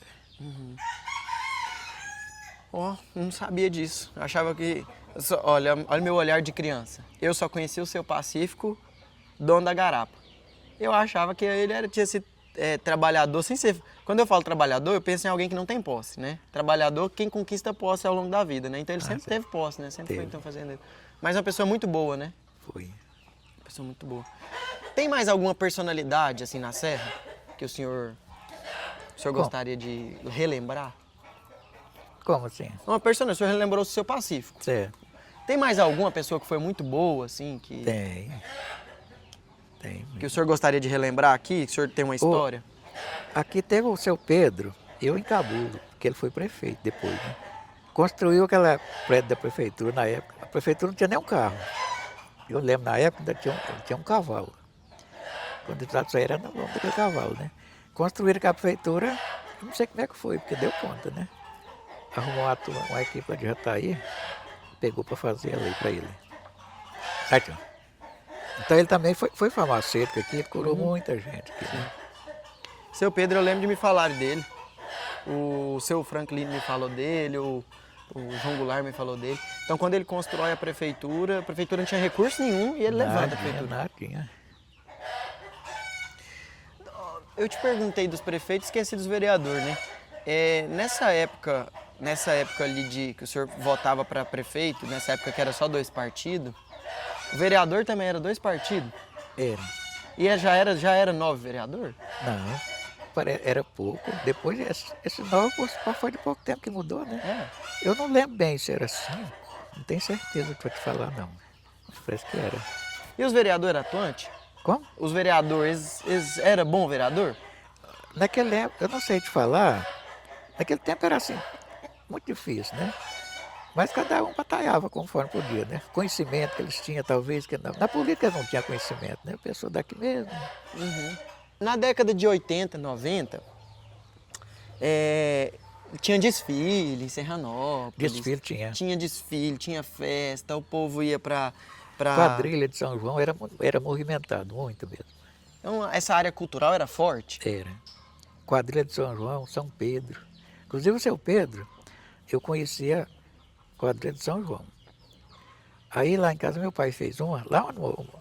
Ó, não sabia disso. Eu achava que... Olha meu olhar de criança. Eu só conhecia o seu Pacífico, dono da garapa. Eu achava que ele tinha sido trabalhador, sem ser... Quando eu falo trabalhador, eu penso em alguém que não tem posse, né? Trabalhador, quem conquista posse ao longo da vida, né? Então ele sempre teve posse, né? Sempre foi então fazendeiro. Mas é uma pessoa muito boa, né? Foi. Uma pessoa muito boa. Tem mais alguma personalidade, assim, na Serra, que o senhor gostaria de relembrar? Como assim? Uma personagem, o senhor relembrou o seu Pacífico. Certo. Tem mais alguma pessoa que foi muito boa, assim, que Tem. o senhor gostaria de relembrar aqui? Que o senhor tem uma história? Aqui teve o seu Pedro, eu em Cabulo, que ele foi prefeito depois, né? Construiu aquela prédio da prefeitura na época. A prefeitura não tinha nem um carro. Eu lembro, na época ainda tinha um cavalo. Quando ele só era no lombo daquele cavalo, né? Construíram com a prefeitura, eu não sei como é que foi, porque deu conta, né? Arrumou uma equipe lá de Jataí, pegou para fazer a lei para ele. Certo? Então ele também foi farmacêutico aqui, ele curou muita gente aqui, né? Seu Pedro, eu lembro de me falar dele. O seu Franklin me falou dele, o João Goulart me falou dele. Então, quando ele constrói a prefeitura não tinha recurso nenhum e ele levanta a prefeitura. Nadinha. Eu te perguntei dos prefeitos, esqueci dos vereadores, né? Nessa época ali que o senhor votava para prefeito, nessa época que era só 2 partidos, o vereador também era 2 partidos? Era. E já era 9 vereador? Não. Era pouco. Depois, esse novo foi de pouco tempo que mudou, né? Eu não lembro bem se era 5. Não tenho certeza para te falar, não. Mas parece que era. E os vereadores atuantes? Como? Os vereadores, eles era bom vereador? Naquele época, eu não sei te falar, naquele tempo era assim, muito difícil, né? Mas cada um batalhava conforme podia, né? Conhecimento que eles tinham, talvez, que não. Na política eles não tinham conhecimento, né? Pessoa daqui mesmo. Na década de 80, 90, tinha desfile em Serranópolis. Desfile tinha. Tinha desfile, tinha festa, o povo ia para Quadrilha de São João era movimentado, muito mesmo. Então, essa área cultural era forte? Era. Quadrilha de São João, São Pedro. Inclusive o seu Pedro, eu conhecia a quadrilha de São João. Aí lá em casa meu pai fez uma, lá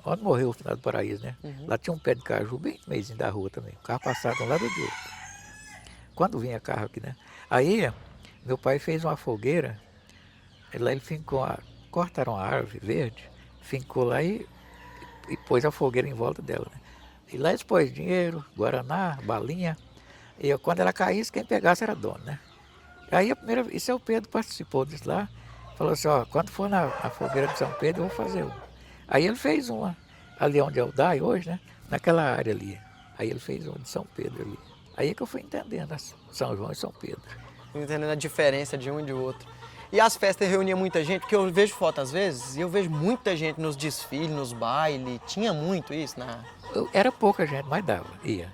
onde morreu o Finado do Paraíso, né? Lá tinha um pé de caju bem no meiozinho da rua também. O carro passava de um lado e do outro. Quando vinha carro aqui, né? Aí meu pai fez uma fogueira, lá ele fincou, cortaram a árvore verde, fincou lá e pôs a fogueira em volta dela, né? E lá eles pôs dinheiro, guaraná, balinha. E quando ela caísse, quem pegasse era dono, né? Aí e seu Pedro participou disso lá. Falou assim, ó, quando for na fogueira de São Pedro, eu vou fazer uma. Aí ele fez uma, ali onde é o DAI hoje, né? Naquela área ali. Aí ele fez uma de São Pedro ali. Aí é que eu fui entendendo São João e São Pedro. Entendendo a diferença de um e de outro. E as festas reuniam muita gente, porque eu vejo foto às vezes, e eu vejo muita gente nos desfiles, nos bailes. Tinha muito isso Era pouca gente, mas dava, ia.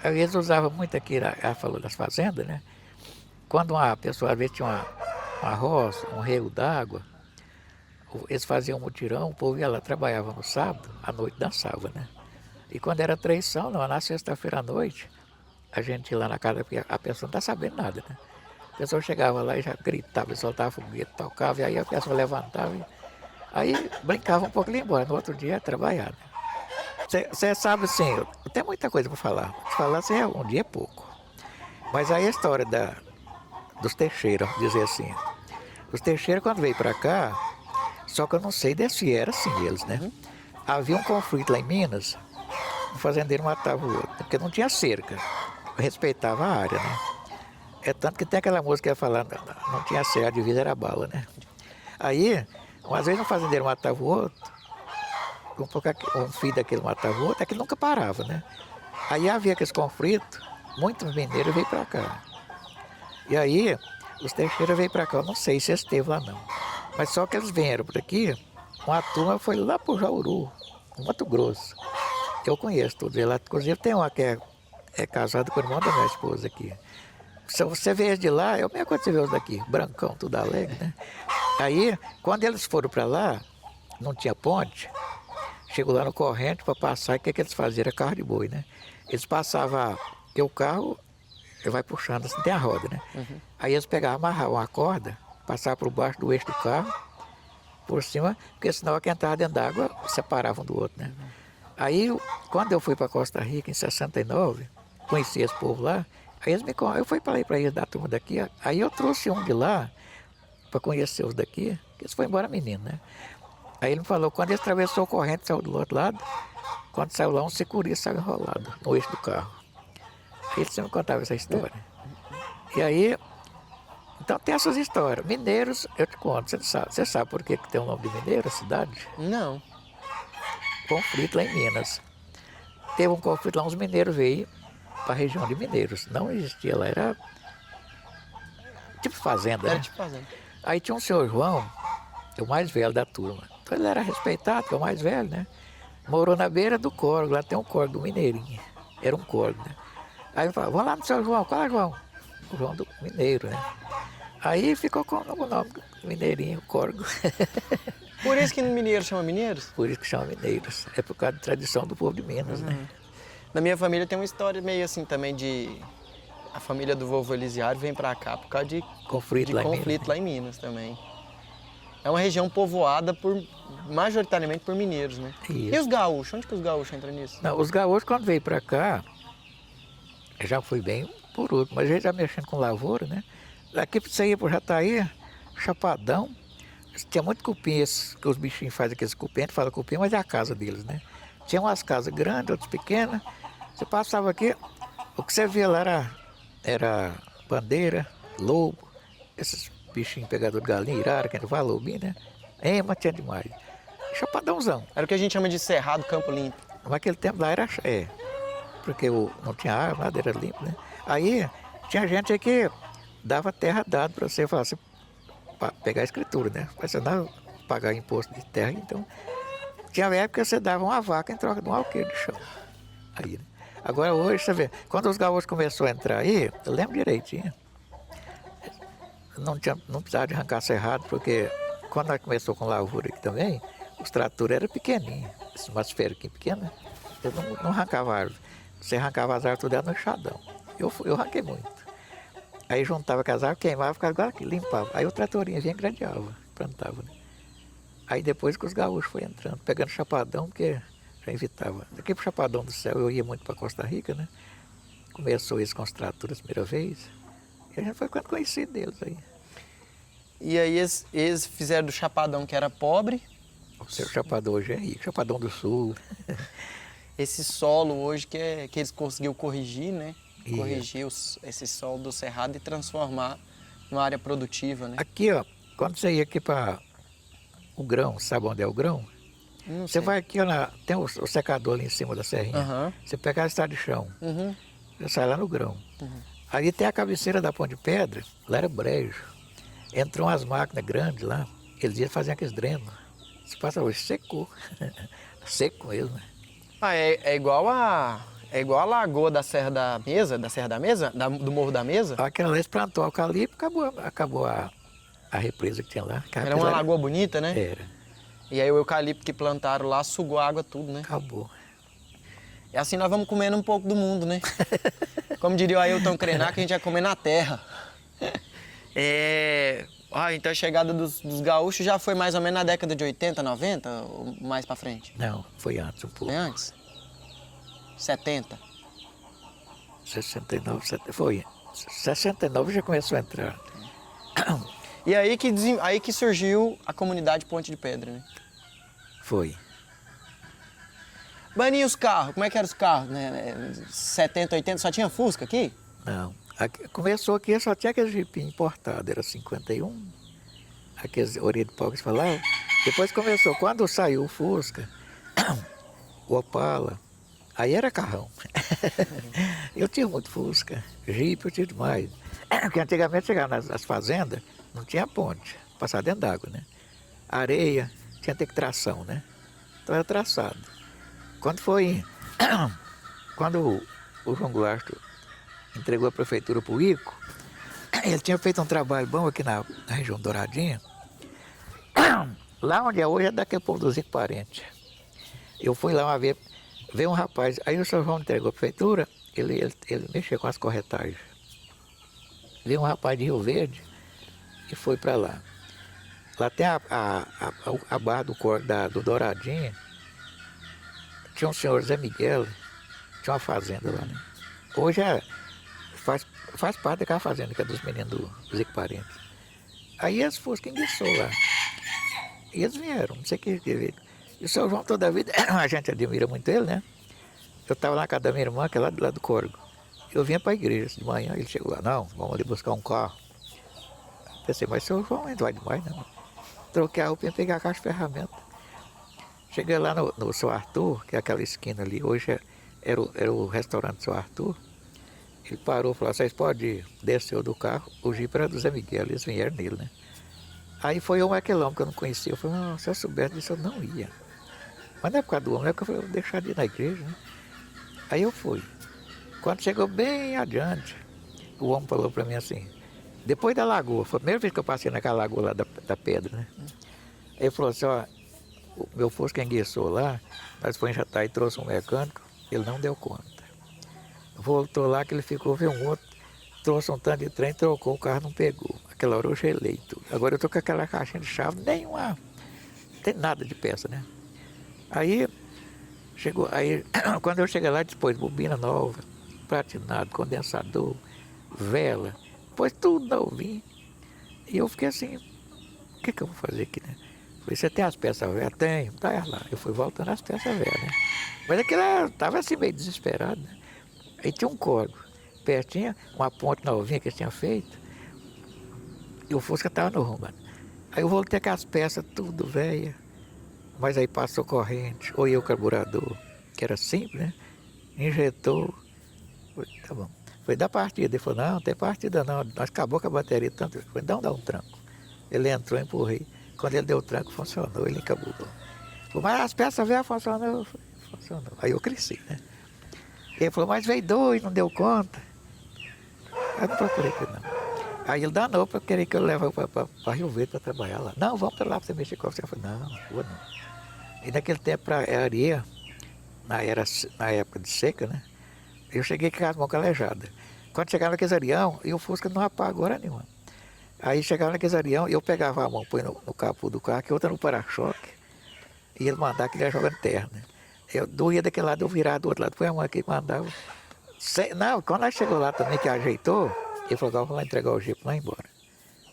Eles usavam muito aqui, ela falou das fazendas, né? Quando uma pessoa, às vezes, tinha uma roça, um rio d'água, eles faziam um mutirão, o povo ia lá, trabalhava no sábado, à noite dançava, né? E quando era traição, não, na sexta-feira à noite, a gente ia lá na casa, porque a pessoa não está sabendo nada, né? A pessoa chegava lá e já gritava, soltava foguete, tocava, e aí a pessoa levantava, aí brincava um pouco e ia embora. No outro dia ia trabalhar, né? Você sabe assim, tem muita coisa para falar. Falar assim, um dia é pouco. Mas aí a história dos Teixeira, vamos dizer assim. Os Teixeira, quando veio para cá, só que eu não sei se era assim eles, né? Havia um conflito lá em Minas, o fazendeiro matava o outro, porque não tinha cerca, respeitava a área, né? É tanto que tem aquela música que ia falar, não tinha cerca, a divisa era bala, né? Aí, às vezes um fazendeiro matava o outro, um filho daquele matava o outro, aquele nunca parava, né? Aí havia aqueles conflitos, muitos mineiros veio para cá. E aí, os Teixeira veio para cá, eu não sei se esteve lá não. Mas só que eles vieram por aqui, uma turma foi lá para o Jauru, no Mato Grosso. Eu conheço todos eles lá, inclusive tem uma que é casada com o irmão da minha esposa aqui. Se você vê eles de lá, é a mesma coisa que você vê os daqui, brancão, tudo alegre, né? Aí, quando eles foram para lá, não tinha ponte, chegou lá no corrente para passar, e o que eles faziam? Era carro de boi, né? Eles passavam, porque o carro vai puxando, assim, tem a roda, né? Aí eles pegavam, amarravam uma corda, passavam por baixo do eixo do carro, por cima, porque senão quem entrava dentro d'água separavam um do outro, né? Aí, quando eu fui para Costa Rica, em 69, conheci esse povo lá, aí eles eu fui para eles da turma daqui, aí eu trouxe um de lá, para conhecer os daqui, que eles foram embora menino, né? Aí ele me falou, quando ele atravessou a corrente, saiu do outro lado, quando saiu lá, um securista saiu enrolado no eixo do carro. Aí ele sempre contava essa história. E aí, então tem essas histórias. Mineiros, eu te conto, você sabe por que tem o nome de Mineiro, a cidade? Não. Conflito lá em Minas. Teve um conflito lá, uns mineiros veio para a região de Mineiros. Não existia lá, era tipo fazenda, Era né? tipo fazenda. Aí tinha um senhor João, o mais velho da turma. Então ele era respeitado, que é o mais velho, né? Morou na beira do córrego, lá tem um córrego do Mineirinho. Era um córrego, né? Aí eu falava, vamos lá no seu João, qual é João? O João do Mineiro, né? Aí ficou com o nome do Mineirinho, córrego. Por isso que no Mineiro chama Mineiros? Por isso que chama Mineiros. É por causa da tradição do povo de Minas, né? Na minha família tem uma história meio assim também de... A família do vovô Elisiário vem pra cá por causa de conflito lá em Minas também. É uma região povoada majoritariamente por mineiros, né? Isso. E os gaúchos? Onde que os gaúchos entram nisso? Não, os gaúchos quando veio pra cá, já fui bem por último, mas a gente já mexendo com lavoura, né? Daqui pra você ir pro Jataí, Chapadão, tinha muito cupim, que os bichinhos fazem aqueles cupim, a gente fala cupim, mas é a casa deles, né? Tinha umas casas grandes, outras pequenas. Você passava aqui, o que você via lá era bandeira, lobo, esses bichinhos pegadores de galinha, irara, que a gente fala, lobinho, né? Mas tinha demais. Chapadãozão. Era o que a gente chama de cerrado, campo limpo. Naquele tempo lá era, porque não tinha árvore, nada, era limpo, né? Aí tinha gente aí que dava terra dada para você, falar assim, para pegar a escritura, né? Mas você não pagar imposto de terra, então... Tinha época que você dava uma vaca em troca de um alqueire de chão. Aí, né? Agora hoje, você vê, quando os gaúchos começaram a entrar aí, eu lembro direitinho, não precisava de arrancar cerrado, porque quando nós começamos com lavoura aqui também, os tratores eram pequenininhos, umas feiras pequenas. Eu não arrancava árvore. Você arrancava as árvores tudo era no enxadão. Eu arranquei muito. Aí juntava com as árvores, queimava, ficava igual aqui, limpava. Aí o tratorinho vinha e gradeava, plantava, né? Aí depois que os gaúchos foram entrando, pegando chapadão, porque já evitava. Daqui pro Chapadão do Céu eu ia muito para Costa Rica, né? Começou isso com os tratores a primeira vez. E a gente foi ficando conhecido deles aí. E aí eles fizeram do Chapadão, que era pobre. O seu Chapadão hoje é rico, Chapadão do Sul. Esse solo hoje que eles conseguiram corrigir, né? Isso. Corrigir esse solo do Cerrado e transformar numa área produtiva, né? Aqui, ó, quando você ia aqui para o grão, sabe onde é o grão? Não Você sei. vai aqui, ó, tem o secador ali em cima da serrinha. Aham. Você pega a estrada de chão, Uhum. você sai lá no grão. Aí tem a cabeceira da Ponte de Pedra, lá era brejo. Entrou umas máquinas grandes lá, eles iam fazer aqueles drenos. Você passa hoje, secou. Seco mesmo, né? Ah, é igual a lagoa da Serra da Mesa, do Morro da Mesa. Aquela vez plantou eucalipto, acabou a represa que tinha lá. Era uma lagoa bonita, né? Era, E aí o eucalipto que plantaram lá sugou a água tudo, né? acabou. E assim nós vamos comendo um pouco do mundo, né? Como diria o Ailton Krenak, a gente vai comer na terra. Então a chegada dos gaúchos já foi mais ou menos na década de 80, 90, ou mais pra frente? Não, foi antes um pouco. Foi antes? 70? 69, foi. 69 já começou a entrar. E aí que surgiu a comunidade Ponte de Pedra, né? Foi. Baninha, os carros, como é que eram os carros, né? 70, 80, só tinha Fusca aqui? Não. Começou aqui, só tinha aqueles jipinhos importados, era 51. Aqueles orelha de pau que se falavam. Depois começou, quando saiu o Fusca, o Opala, aí era carrão. Eu tinha muito Fusca, Jeep eu tinha demais. Porque antigamente chegava nas fazendas, não tinha ponte, passava dentro d'água, né? Areia, tinha que ter tração, né? Então era traçado. Quando o João Goulart entregou a prefeitura para o Ico, ele tinha feito um trabalho bom aqui na região Douradinha. Lá onde é hoje é daquele povo do Zico Parente. Eu fui lá uma vez, veio um rapaz, aí o senhor João entregou a prefeitura, ele mexeu com as corretagens. Veio um rapaz de Rio Verde e foi para lá. Lá tem a barra do córrego do Douradinha. Tinha um senhor Zé Miguel, tinha uma fazenda lá, né? Hoje faz parte daquela fazenda que é dos meninos do Zico Parente. Aí eles foram quem enguiçou lá. E eles vieram, não sei o que veio. E o seu João toda a vida, a gente admira muito ele, né? Eu estava na casa da minha irmã, que é lá do córrego. Eu vinha para a igreja de manhã, ele chegou lá, não, vamos ali buscar um carro. Pensei, mas o seu João não vai demais, não. Troquei a roupa e pegar a caixa de ferramenta. Cheguei lá no seu Arthur, que é aquela esquina ali, hoje era o restaurante do seu Arthur. Ele parou e falou, vocês podem descer do carro, o Jeep era do Zé Miguel, eles vieram nele, né? Aí foi um aquele que eu não conhecia, eu falei, não, se eu soubesse disso eu não ia. Mas não é por causa do homem, é porque eu falei, vou deixar de ir na igreja, né? Aí eu fui. Quando chegou bem adiante, o homem falou para mim assim, depois da lagoa, foi a primeira vez que eu passei naquela lagoa lá da pedra, né? Aí ele falou assim, ó, o meu Fusca enguiçou lá, nós fomos enxatar e trouxe um mecânico, ele não deu conta. Voltou lá que ele ficou, veio um outro, trouxe um tanto de trem, trocou, o carro não pegou. Aquela hora eu gelei tudo. Agora eu tô com aquela caixinha de chave, nenhuma, não tem nada de peça, né? Aí, quando eu cheguei lá, depois bobina nova, platinado, condensador, vela, pôs tudo novinho. E eu fiquei assim, o que eu vou fazer aqui, né? Falei, você tem as peças velhas? Tenho, tá lá. Eu fui voltando as peças velhas, né? Mas aquilo eu tava assim meio desesperado, né? Aí tinha um córrego, pertinho, uma ponte novinha que eles tinham feito, e o Fusca estava no rumo. Aí eu voltei com as peças tudo velha, mas aí passou corrente, ou o carburador, que era simples, né? Injetou, falei, tá bom. Foi dar partida, ele falou, não tem partida não, nós acabou com a bateria tanto, foi dá um tranco. Ele entrou, empurrei, quando ele deu o tranco funcionou, ele encabulou. Falei, mas as peças velhas funcionou, funcionou. Aí eu cresci, né? Ele falou, mas veio dois, não deu conta. Eu não procurei ele não. Aí ele danou para querer que eu leve para Rio Verde para trabalhar lá. Não, vamos para lá para você mexer com você. Eu falei, não, vou não. E naquele tempo a areia, na época de seca, né? Eu cheguei com as mãos calejadas. Quando chegava naqueles areião, e o Fusca não apaga agora nenhuma. Aí chegava naqueles areião, eu pegava a mão, põe no capô do carro, que outra no para-choque, e ele mandava que ele ia jogando terra, né? Eu doía daquele lado, eu virava do outro lado, foi a mão que mandava. Não, quando nós chegou lá também, que ajeitou, ele falou, agora vamos lá entregar o jeep lá e embora.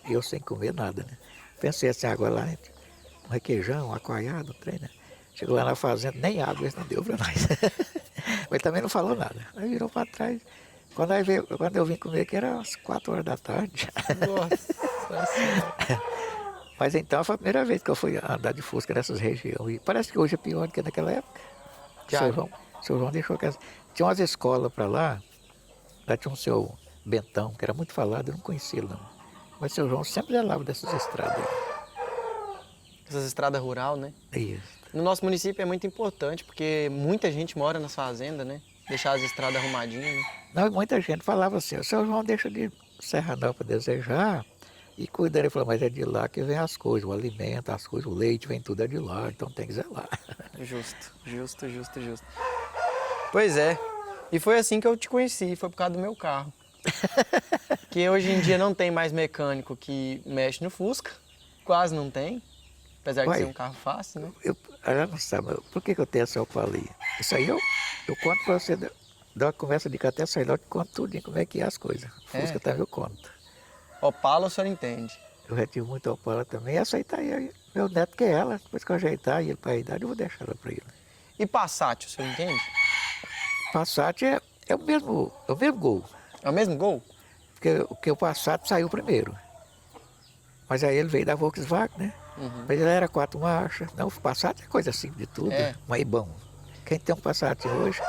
E eu sem comer nada, né? Pensei assim, agora lá, um requeijão, um aquaiado, um trem, né? Chegou lá na fazenda, nem água eles não deu para nós. Mas ele também não falou nada. Aí virou para trás. Quando eu vim comer, que era às 4 horas da tarde. Nossa Senhora. Mas então foi a primeira vez que eu fui andar de Fusca nessas regiões. E parece que hoje é pior do que naquela época. Já. Seu João deixou que tinha umas escolas para lá. Lá tinha um seu Bentão, que era muito falado, eu não conhecia ele não. Mas seu João sempre falava dessas estradas aí. Essas estradas rural, né? Isso. No nosso município é muito importante, porque muita gente mora nas fazendas, né? Deixar as estradas arrumadinhas, né? Não, muita gente falava assim, o seu João deixa de Serra não para desejar e cuida. Ele falou, mas é de lá que vem as coisas, o alimento, as coisas, o leite, vem tudo é de lá, então tem que zelar. Justo. Pois é. E foi assim que eu te conheci, foi por causa do meu carro. Que hoje em dia não tem mais mecânico que mexe no Fusca, quase não tem. Apesar de ser um carro fácil, né? Ela não sabe, por que eu tenho essa opalia? Isso aí eu conto para você, dá uma conversa de cá até sair lá, eu te conto tudinho como é que é as coisas. Fusca também eu conto. Opala o senhor entende? Eu já tive muito Opala também, essa aí tá aí, meu neto quer ela, depois que eu ajeitar ele para a idade, eu vou deixar ela para ele. E Passat, o senhor entende? Passat é o mesmo Gol, É o mesmo Gol? porque o Passat saiu primeiro. Mas aí ele veio da Volkswagen, né? Mas ele era 4 marchas. Não, o Passat é coisa simples de tudo, mas bom. Quem tem um Passat hoje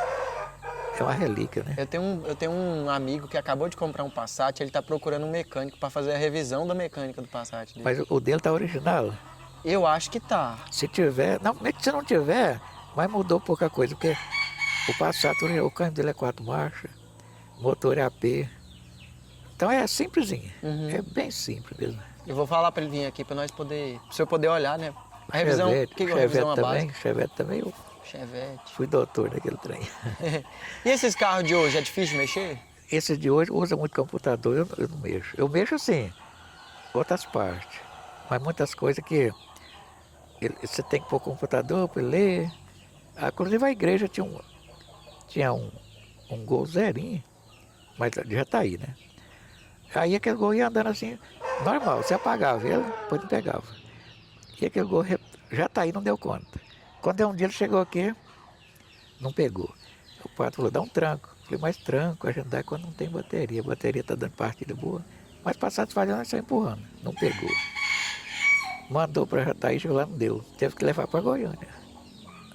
é uma relíquia, né? Eu tenho um amigo que acabou de comprar um Passat, ele está procurando um mecânico para fazer a revisão da mecânica do Passat dele. Mas o dele tá original. Eu acho que tá. Se tiver, não, se não tiver, mas mudou pouca coisa, porque o Passat, o câmbio dele é 4 marchas, o motor é AP. Então é simplesinho, é bem simples mesmo. Eu vou falar para ele vir aqui para o senhor poder olhar, né? A revisão, o que é a revisão básica? Chevette também, eu Chevette. fui doutor daquele trem. E esses carros de hoje, é difícil de mexer? Esse de hoje usa muito computador, eu não mexo. Eu mexo assim, outras partes, mas muitas coisas que você tem que pôr computador para ler. Inclusive a igreja tinha um Gol zerinho, mas já tá aí, né? Aí aquele Gol ia andando assim, normal, você apagava ele, depois não pegava. E aquele Gol já tá aí, não deu conta. Quando um dia ele chegou aqui, não pegou. O padre falou, dá um tranco. Eu falei, mas tranco, a gente dá quando não tem bateria. A bateria tá dando partida boa. Mas passado fazendo, nós só empurrando. Não pegou. Mandou para Jataí, chegou lá, não deu. Teve que levar para Goiânia.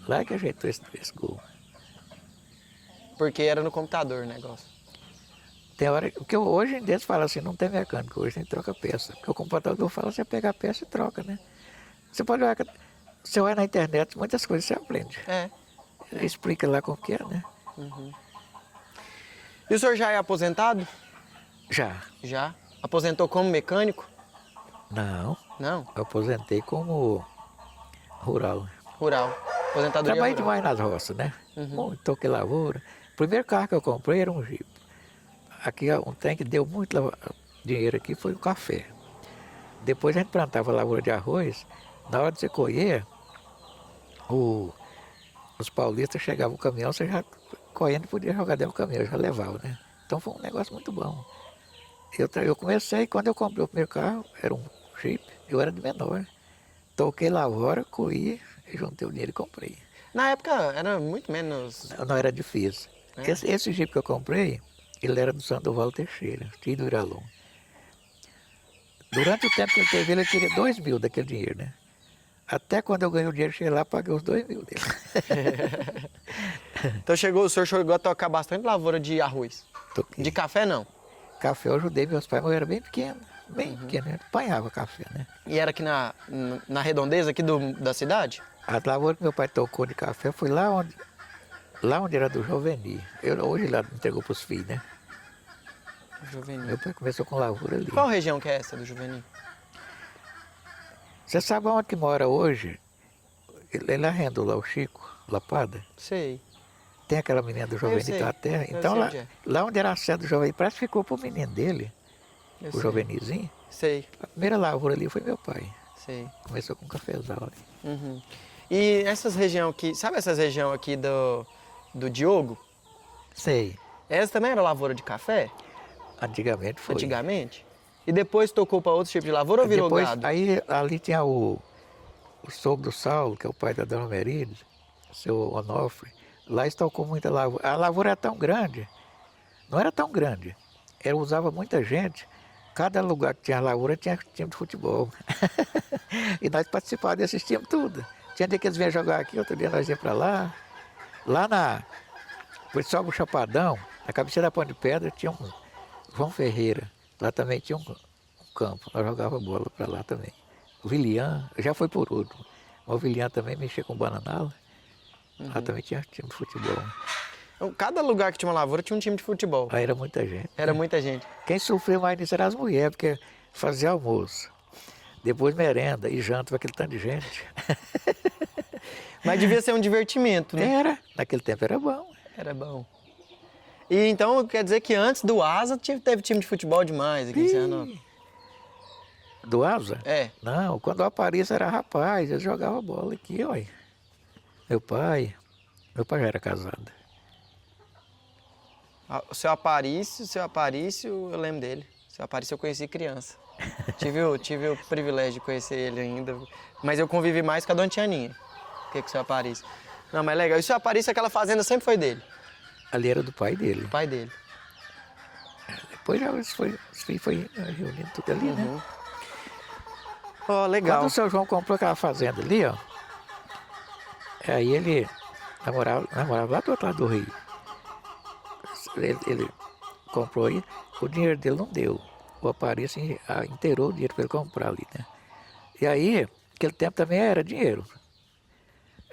Lá que ajeitou esse Gol. Porque era no computador o negócio. Tem hora que hoje em dia você fala assim, não tem mecânico, hoje tem que troca peça. Porque o computador fala, você pega a peça e troca, né? Você pode olhar, você vai na internet, muitas coisas você aprende. Ele explica lá como que é, né? E o senhor já é aposentado? Já. Já? Aposentou como mecânico? Não. Não? Eu aposentei como rural. Rural. Aposentadoria Trabalhei rural. demais nas roças, né? Toquei lavoura. O primeiro carro que eu comprei era um Jeep. Aqui um trem que deu muito dinheiro aqui foi o café. Depois a gente plantava lavoura de arroz. Na hora de você colher, os paulistas chegavam o caminhão, você já colhendo podia jogar dentro do caminhão, já levava, né? Então foi um negócio muito bom. Eu comecei, quando eu comprei o primeiro carro, era um Jeep, eu era de menor. Toquei lavoura, colhi, juntei o dinheiro e comprei. Na época era muito menos... Não era difícil. Esse Jeep que eu comprei, ele era do Sandoval Teixeira, tio do Iralon. Durante o tempo que ele teve, ele tirei 2 mil daquele dinheiro, né? Até quando eu ganhei o dinheiro, cheguei lá, paguei os 2 mil dele. Então o senhor chegou a tocar bastante lavoura de arroz? Toquei. De café não? Café eu ajudei meus pais, mas eu era bem pequeno, eu apanhava café, né? E era aqui na redondeza aqui da cidade? A lavoura que meu pai tocou de café foi lá onde era do Joveni. Hoje lá entregou para os filhos, né? Juvenil. Meu pai começou com lavoura ali. Qual região que é essa do Juvenil? Você sabe onde que mora hoje? ele arrendou lá o Chico, Lapada. Sei. Tem aquela menina do Jovem sei. da Terra. Eu Então sei lá, onde é. lá onde era a sede do Jovem, parece que ficou pro menino dele, Eu o sei. Jovenizinho. Sei, A primeira lavoura ali foi meu pai. sei. Começou com cafezal ali. Uhum. E essas regiões aqui, sabe essas regiões aqui do Diogo? Sei. Essa também era lavoura de café? Antigamente foi. Antigamente? E depois tocou para outros tipos de lavoura ou virou Depois, gado? aí ali tinha o sogro do Saulo, que é o pai da Dona Merides, seu Onofre. Lá estocou muita lavoura. A lavoura era tão grande, não era tão grande. Ela usava muita gente. Cada lugar que tinha lavoura tinha time de futebol. E nós participávamos desses times tudo. Tinha dia que eles vinham jogar aqui, outro dia nós íamos para lá. Lá foi só o Chapadão, na cabeceira da Ponte de Pedra, tinha um João Ferreira. Lá também tinha um campo, nós jogávamos bola para lá também. O Vilian, já foi por último. O Vilian também mexia com bananala. Lá também tinha time de futebol. Então, cada lugar que tinha uma lavoura tinha um time de futebol. Aí era muita gente. Era muita gente. Quem sofreu mais nisso eram as mulheres, porque fazia almoço. Depois merenda e janta para aquele tanto de gente. Mas devia ser um divertimento, né? Era, naquele tempo era bom. Era bom. E então quer dizer que antes do Asa teve time de futebol demais aqui em Serranópolis. Do Asa? É. Não, quando eu apareço era rapaz, eu jogava bola aqui, olha. Meu pai já era casado. O seu Aparício, eu lembro dele. O seu Aparício eu conheci criança. tive o privilégio de conhecer ele ainda. Mas eu convivi mais com a Dona Tianinha que com o seu Aparício. Não, mas legal. E o seu Aparício, aquela fazenda sempre foi dele? Ali era do pai dele. O pai dele. Depois já foi reunindo tudo ali, né? Ó, legal. Quando o seu João comprou aquela fazenda ali, ó. Aí ele namorava lá do outro lado do rio. Ele comprou aí, o dinheiro dele não deu. O Aparício inteirou o dinheiro para ele comprar ali, né? E aí, aquele tempo também era dinheiro.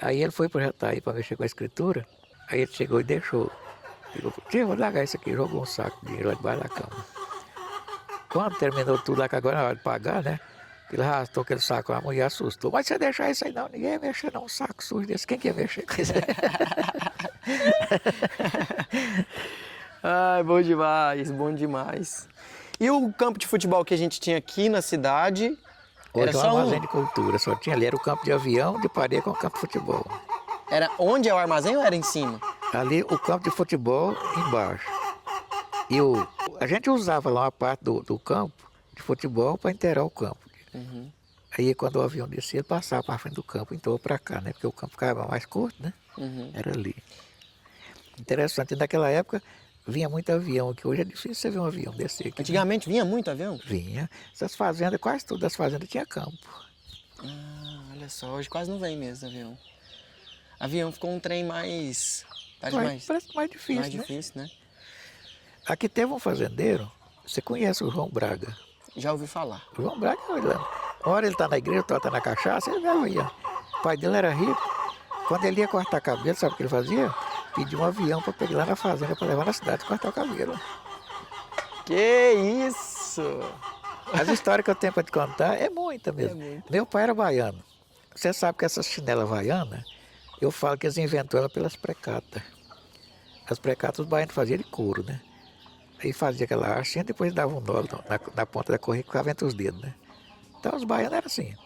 Aí ele foi projetar aí para mexer com a escritura, aí ele chegou e deixou. Ele falou, tio, vou largar isso aqui, jogou um saco de dinheiro lá debaixo da cama. Quando terminou tudo lá, que agora na hora de pagar, né? Ele arrastou aquele saco, a mulher assustou. Mas você deixar isso aí não, ninguém ia mexer não, um saco sujo desse. Quem que ia mexer com isso? Ai, bom demais, bom demais. E o campo de futebol que a gente tinha aqui na cidade? Hoje Era é um só armazém de cultura, só tinha ali, era o campo de avião, de parede com o campo de futebol. Era onde é o armazém ou era em cima? Ali o campo de futebol embaixo. E a gente usava lá uma parte do campo de futebol para inteirar o campo. Uhum. Aí quando o avião descia, ele passava para frente do campo, então para cá, né? Porque o campo ficava mais curto, né? Uhum. Era ali. Interessante, naquela época vinha muito avião aqui. Hoje é difícil você ver um avião descer aqui. Antigamente vinha muito avião? Vinha. Essas fazendas, quase todas as fazendas tinha campo. Ah, olha só, hoje quase não vem mesmo avião. Avião ficou um trem mais... Parece mais difícil, mais né? difícil, né? Aqui teve um fazendeiro, você conhece o João Braga? Já ouvi falar. O João Braga, olha, uma hora ele está na igreja, outra está na cachaça, ele vai aí, ó. O pai dele era rico. Quando ele ia cortar cabelo, sabe o que ele fazia? Pedia um avião para pegar lá na fazenda, para levar na cidade e cortar o cabelo. Que isso! As histórias que eu tenho para te contar é muita mesmo. Meu pai era baiano. Você sabe que essa chinela havaiana, eu falo que eles inventou ela pelas precatas. As precatas os baianos faziam de couro, né? Aí fazia aquela haste e depois dava um nó na ponta da correia que ficava entre os dedos, né? Então os baianos eram assim.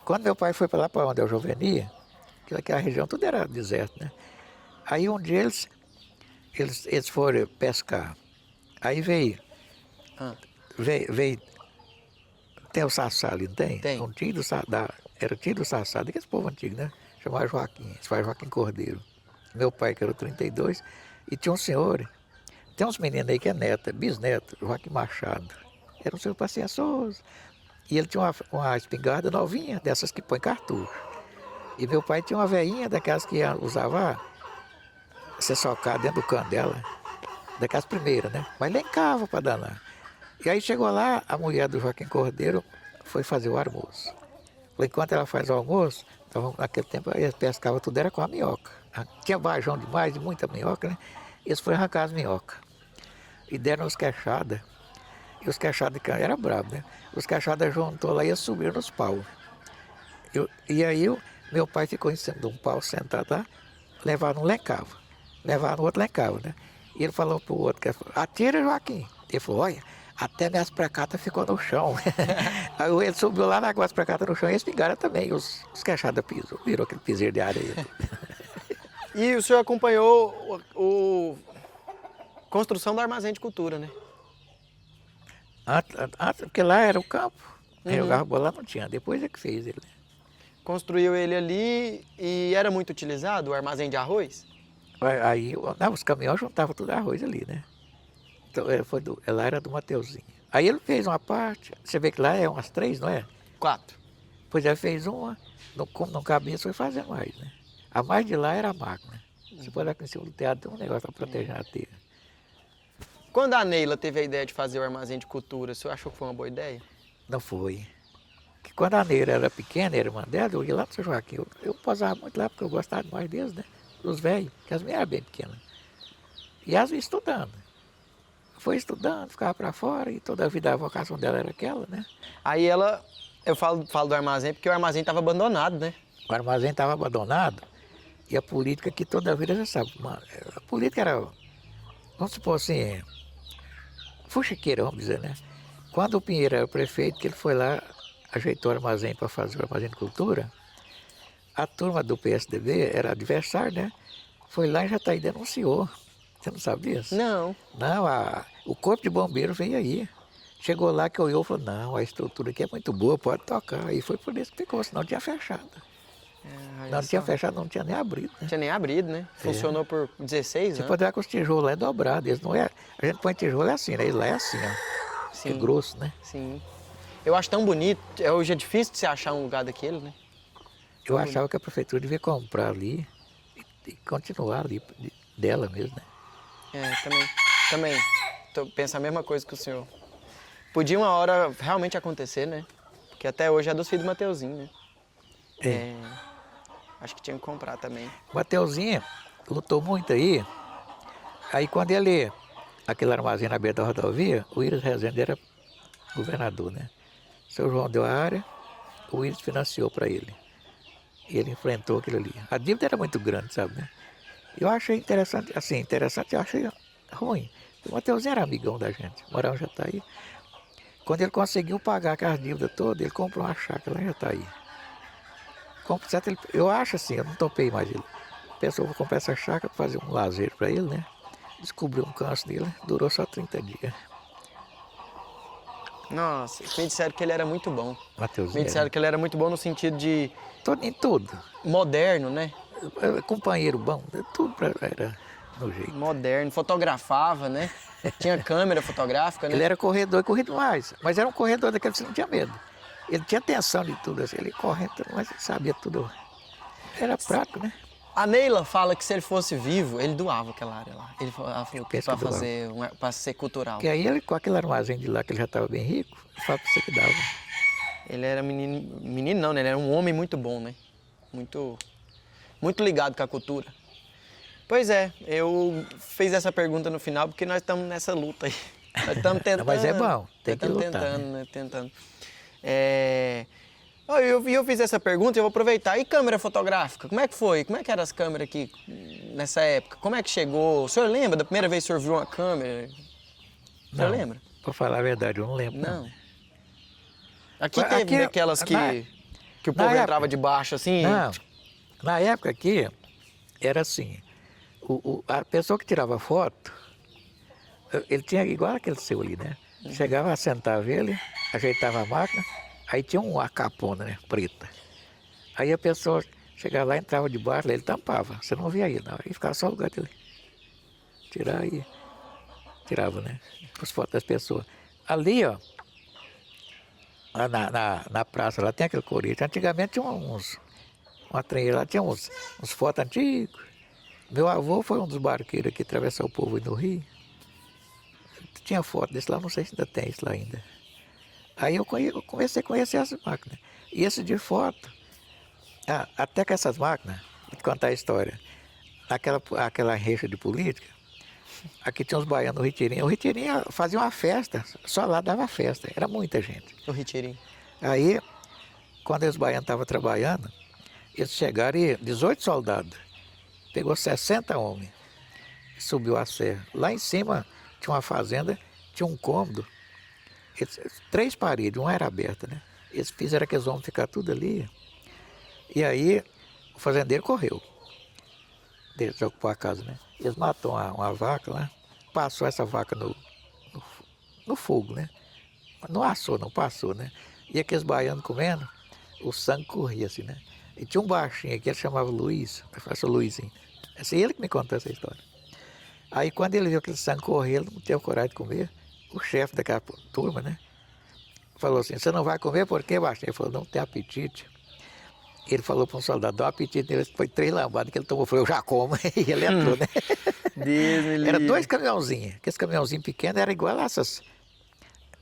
Quando meu pai foi para lá, para onde é o Jovenia, aquela região tudo era deserto, né? Aí um dia eles foram pescar. Aí veio tem o Sassá ali, não tem? Tem. Um tio era tio do Sassá, daquele povo antigo, né? Chamava Joaquim, se faz Joaquim Cordeiro. Meu pai, que era o 32, e tinha um senhor, tem uns meninos aí que é neta, bisneto, Joaquim Machado. Era um senhor paciençoso. E ele tinha uma espingarda novinha, dessas que põe cartucho. E meu pai tinha uma veinha daquelas que usava ser socada dentro do cano dela, daquelas primeiras, né? Mas lencava para danar. E aí chegou lá, a mulher do Joaquim Cordeiro foi fazer o almoço. Enquanto ela faz o almoço, então, naquele tempo eles pescavam tudo, era com a minhoca. Tinha vajão demais, muita minhoca, né? Eles foram arrancar as minhocas. E deram os queixadas. E os queixadas de cana era brabo, né? Os queixadas juntou lá e subiram nos paus. E aí Meu pai ficou em cima de um pau sentado lá, levaram um lencava. Levaram outro lencava, né? E ele falou pro outro, atira, Joaquim. Ele falou, olha, até minhas pracatas ficou no chão. Aí ele subiu lá, largou as pracatas no chão e a espingarda também. Os queixadas pisou, virou aquele piseiro de areia. E o senhor acompanhou construção do armazém de cultura, né? Antes, porque lá era o campo. Jogava bola lá não tinha, depois é que fez ele. Construiu ele ali e era muito utilizado o armazém de arroz? Aí os caminhões juntavam tudo arroz ali, né? Então, lá era do Mateuzinho. Aí ele fez uma parte, você vê que lá é umas 3, não é? 4. Pois ele fez uma, como não cabia, foi fazer mais, né? A mais de lá era a máquina. Você pode ver que em cima do teatro tem um negócio para proteger a telha. Quando a Neila teve a ideia de fazer o armazém de cultura, o senhor achou que foi uma boa ideia? Não foi. Que quando a Neira era pequena, a irmã dela, eu ia lá no São Joaquim. Eu posava muito lá porque eu gostava mais deles, né? Dos velhos, que as minhas eram bem pequenas. E elas iam estudando. Foi estudando, ficava para fora e toda a vida a vocação dela era aquela, né? Aí eu falo do armazém porque o armazém estava abandonado, né? O armazém estava abandonado e a política aqui toda a vida, você sabe, a política era, vamos supor assim, fuxiqueira, vamos dizer, né? Quando o Pinheiro era o prefeito, que ele foi lá, ajeitou o armazém para fazer o armazém de cultura, a turma do PSDB, era adversário, né? Foi lá e já está aí denunciou. Você não sabe disso? Não. Não, o corpo de bombeiro veio aí. Chegou lá que olhou e falou, não, a estrutura aqui é muito boa, pode tocar. E foi por isso que ficou, senão tinha fechado. Não tinha fechado, não tinha nem abrido. Né? Não tinha nem abrido, né? Funcionou por 16 anos. Você pode ver que os tijolos lá é dobrado, eles não é... A gente põe tijolo é assim, né? Ele lá é assim, ó. Sim. É grosso, né? Sim. Eu acho tão bonito. Hoje é difícil de você achar um lugar daquele, né? Eu achava que a prefeitura devia comprar ali e continuar ali dela mesmo, né? Também. Penso a mesma coisa que o senhor. Podia uma hora realmente acontecer, né? Porque até hoje é dos filhos do Mateuzinho, né? Acho que tinha que comprar também. O Mateuzinho lutou muito aí. Aí quando aquele armazém na beira da rodovia, o Íris Rezende era governador, né? O seu João deu a área, o Íris financiou para ele. E ele enfrentou aquilo ali. A dívida era muito grande, sabe, né? Eu achei interessante, eu achei ruim. O Mateuzinho era amigão da gente, morava em Jataí. Quando ele conseguiu pagar aquelas dívidas todas, ele comprou uma chácara lá em Jataí. Eu acho assim, eu não topei mais ele. Pensou, vou comprar essa chácara para fazer um lazer para ele, né? Descobriu um câncer dele, durou só 30 dias. Nossa, me disseram que ele era muito bom. Mateuzinho. Me disseram que ele era muito bom no sentido de... Em tudo. Moderno, né? Companheiro bom, tudo era no jeito. Moderno, fotografava, né? Tinha câmera fotográfica, né? Ele era corredor e corria demais, mas era um corredor daquele que você não tinha medo. Ele tinha atenção de tudo, assim, ele correndo, mas ele sabia tudo. Era prático, né? A Neila fala que se ele fosse vivo, ele doava aquela área lá. Ela falou que para ser cultural. Porque aí ele, com aquele armazém de lá, que ele já estava bem rico, fala para você que dava. Ele era menino não, né? Ele era um homem muito bom, né? Muito ligado com a cultura. Pois é, eu fiz essa pergunta no final porque nós estamos nessa luta aí. Nós estamos tentando. Mas é bom, tem que lutar, tentando, né? Tentando. Eu fiz essa pergunta e eu vou aproveitar. E câmera fotográfica? Como é que foi? Como é que eram as câmeras aqui nessa época? Como é que chegou? O senhor lembra da primeira vez que o senhor viu uma câmera? O senhor lembra? Para falar a verdade, eu não lembro. Não. Aqui teve daquelas que o povo entrava de baixo assim? Não. Na época aqui, era assim. A pessoa que tirava foto, ele tinha igual aquele seu ali, né? Chegava, sentava ele, ajeitava a máquina, aí tinha uma capona, né, preta. Aí a pessoa chegava lá, entrava debaixo, ele tampava, você não via ele, não. Aí ficava só o lugar dele. Tirava, né, as fotos das pessoas. Ali, ó, na praça, lá tem aquele corite. Antigamente tinha uma trem lá, tinha uns fotos antigos. Meu avô foi um dos barqueiros que atravessou o povo no Rio. Tinha foto desse lá, não sei se ainda tem isso lá ainda. Aí eu comecei a conhecer essas máquinas. E esse de foto, até que essas máquinas, vou te contar a história, aquela reixa de política, aqui tinha uns baianos no Ritirinho. O Ritirinho fazia uma festa, só lá dava festa, era muita gente. O Ritirinho. Aí, quando os baianos estavam trabalhando, Eles chegaram e 18 soldados, pegou 60 homens, subiu a serra. Lá em cima tinha uma fazenda, tinha um cômodo, três paredes, uma era aberta, né? Eles fizeram aqueles homens ficar tudo ali. E aí o fazendeiro correu, desocupou a casa, né? Eles matou uma vaca lá, passou essa vaca no fogo, né? Não assou, não passou, né? E aqueles baianos comendo, o sangue corria assim, né? E tinha um baixinho aqui, ele chamava Luiz, eu faço Luizinho. Esse é ele que me contou essa história. Aí quando ele viu aquele sangue correr, ele não teve coragem de comer. O chefe daquela turma, né? Falou assim, você não vai comer por quê, baixinho? Ele falou, não tem apetite. Ele falou para um soldado, dá um apetite nele, foi 3 lambadas que ele tomou, falou, eu já como. E ele entrou, né? Deus me Era livre. 2 caminhãozinhos, aqueles caminhãozinhos pequenos, era igual a essas...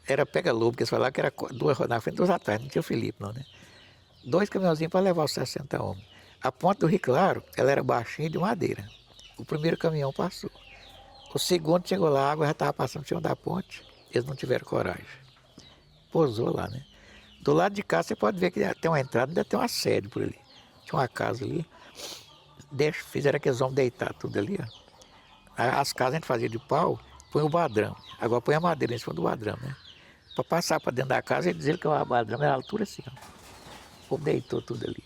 Era pega-lobo, que eles falavam que era 2 na frente e 2 atrás, não tinha o Felipe não, né? 2 caminhãozinhos para levar os 60 homens. A ponte do Rio Claro, ela era baixinha de madeira. O primeiro caminhão passou. O segundo chegou lá, a água já estava passando por cima da ponte. Eles não tiveram coragem. Pousou lá, né? Do lado de cá você pode ver que tem uma entrada, ainda tem uma sede por ali. Tinha uma casa ali. Fizeram aqueles homens deitar tudo ali, ó. As casas a gente fazia de pau, põe o badrão. Agora põe a madeira em cima do badrão, né? Para passar para dentro da casa, eles diziam que o badrão era a altura assim, ó. O povo deitou tudo ali.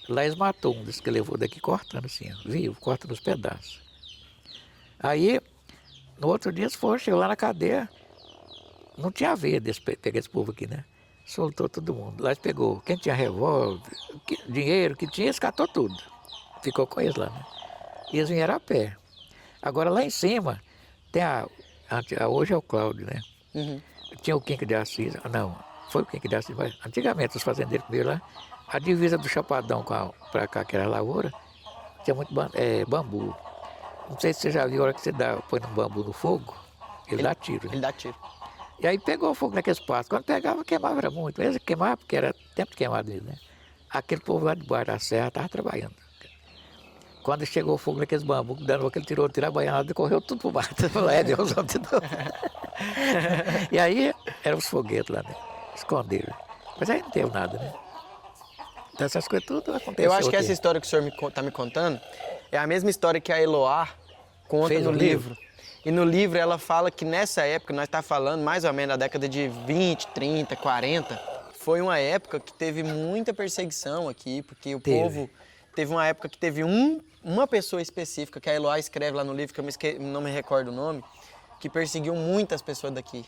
Lá eles matou um desses que levou daqui cortando assim, ó, vivo, corta nos pedaços. Aí, no outro dia, eles foram, chegou lá na cadeia, não tinha veia pegar esse povo aqui, né? Soltou todo mundo. Lá eles pegou, quem tinha revólver, dinheiro que tinha, eles catou tudo. Ficou com eles lá, né? E eles vieram a pé. Agora lá em cima, tem hoje é o Cláudio, né? Uhum. Tinha o Quinque de Assis, não, foi o Quinque de Assis, mas antigamente os fazendeiros primeiro lá, a divisa do Chapadão para cá, que era a lavoura, tinha muito bambu. Não sei se você já viu, a hora que você põe um bambu no fogo, ele dá tiro. Né? Ele dá tiro. E aí pegou fogo naquele espaço. Quando pegava, queimava era muito. Mas queimava porque era tempo de queimado mesmo, né? Aquele povo lá de baixo da serra estava trabalhando. Quando chegou o fogo naqueles bambus, dando aquele tirou a baianada e correu tudo pro mato. Falou, Deus, vamos de novo. E aí, eram os foguetes lá, né? Esconderam. Mas aí não teve nada, né? Então essas coisas tudo aconteceu. Eu acho que essa história que o senhor está me contando é a mesma história que a Eloá conta Fez no um livro. E no livro ela fala que nessa época, nós estamos falando mais ou menos da década de 20, 30, 40, foi uma época que teve muita perseguição aqui, porque o povo... Teve uma época que teve uma pessoa específica, que a Eloá escreve lá no livro, que eu não me recordo o nome, que perseguiu muitas pessoas daqui.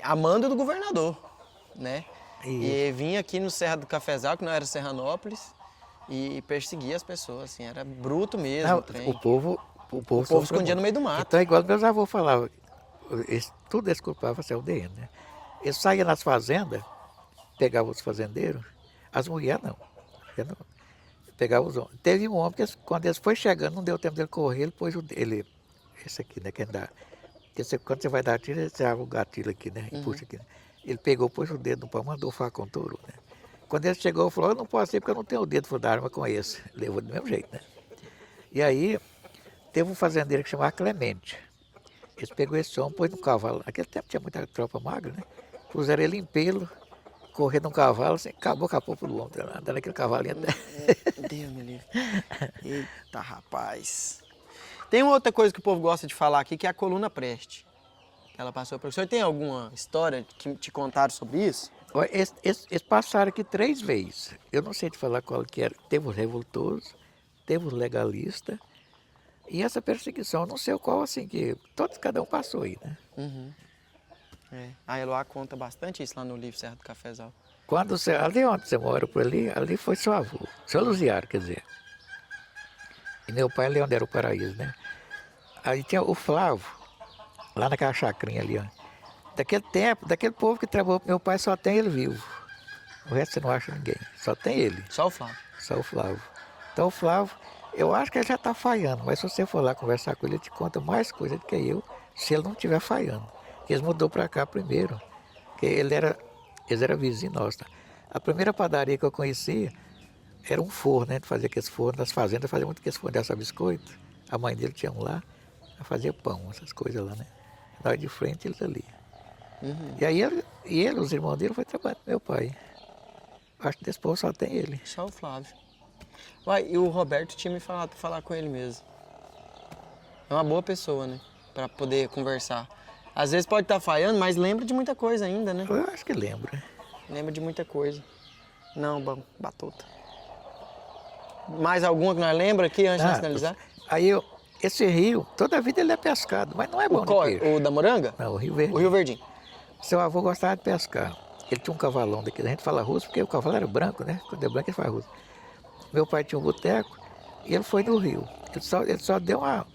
Amando do governador, né? E vinha aqui no Serra do Cafezal, que não era Serranópolis, e perseguia as pessoas, assim, era bruto mesmo. Não, o povo escondia no meio do mato. Então, igual meus avôs falavam, tudo eles culpavam a UDN, né? Eles saíam nas fazendas, pegavam os fazendeiros, as mulheres não. Pegavam os homens. Teve um homem que, quando eles foi chegando, não deu tempo dele correr, ele pôs esse aqui, né? Quando você vai dar tiro, você abre o gatilho aqui, né? E puxa aqui. Né? Ele pegou, pôs o dedo no pau, mandou o facão touro, né? Quando ele chegou, ele falou, eu não posso ir porque eu não tenho o dedo da arma com esse. Levou do mesmo jeito, né? E aí, teve um fazendeiro que chamava Clemente. Eles pegou esse homem, pôs no cavalo. Naquele tempo tinha muita tropa magra, né? Puseram ele em pelo, correndo um cavalo, assim, acabou com a polpa do homem, andando naquele cavalinho. Deus me livre. Eita, rapaz. Tem uma outra coisa que o povo gosta de falar aqui, que é a coluna Preste. Ela passou por... O senhor tem alguma história que te contaram sobre isso? Eles passaram aqui 3 vezes. Eu não sei te falar qual que era. Teve os revoltosos, teve os legalistas. E essa perseguição, não sei qual, assim, que cada um passou aí, né? Uhum. A Eloá conta bastante isso lá no livro Serra do Cafezal. Ali onde você mora, por ali foi seu avô, seu Luziário, quer dizer. E meu pai ali onde era o Paraíso, né? Aí tinha o Flávio, lá naquela chacrinha ali, ó. Daquele tempo, daquele povo que trabalhou pro meu pai, só tem ele vivo. O resto você não acha ninguém, só tem ele. Só o Flávio? Só o Flávio. Então o Flávio, eu acho que ele já está falhando, mas se você for lá conversar com ele, ele te conta mais coisa do que eu, se ele não estiver falhando. Porque eles mudou para cá primeiro, porque eles eram vizinhos nossos. Tá? A primeira padaria que eu conhecia era um forno, né? Fazia aqueles fornos, nas fazendas fazia muito aqueles fornos dessa biscoito. A mãe dele tinha um lá, fazia pão, essas coisas lá, né? Nós de frente, eles ali. Uhum. E aí os irmãos dele, foi trabalhar com meu pai. Acho que desse povo só tem ele. Só o Flávio. Uai, e o Roberto tinha me falado pra falar com ele mesmo. É uma boa pessoa, né? Pra poder conversar. Às vezes pode estar falhando, mas lembra de muita coisa ainda, né? Eu acho que lembra. Lembra de muita coisa. Não, bom, batuta. Mais alguma que nós lembra aqui antes de finalizar? Esse rio, toda a vida ele é pescado, mas não é bom de peixe. O da Moranga? Não, o Rio Verde. O Rio Verdinho. Seu avô gostava de pescar. Ele tinha um cavalão daqui, a gente fala russo porque o cavalo era branco, né? Quando é branco ele faz russo. Meu pai tinha um boteco e ele foi no rio. Ele só deu uma...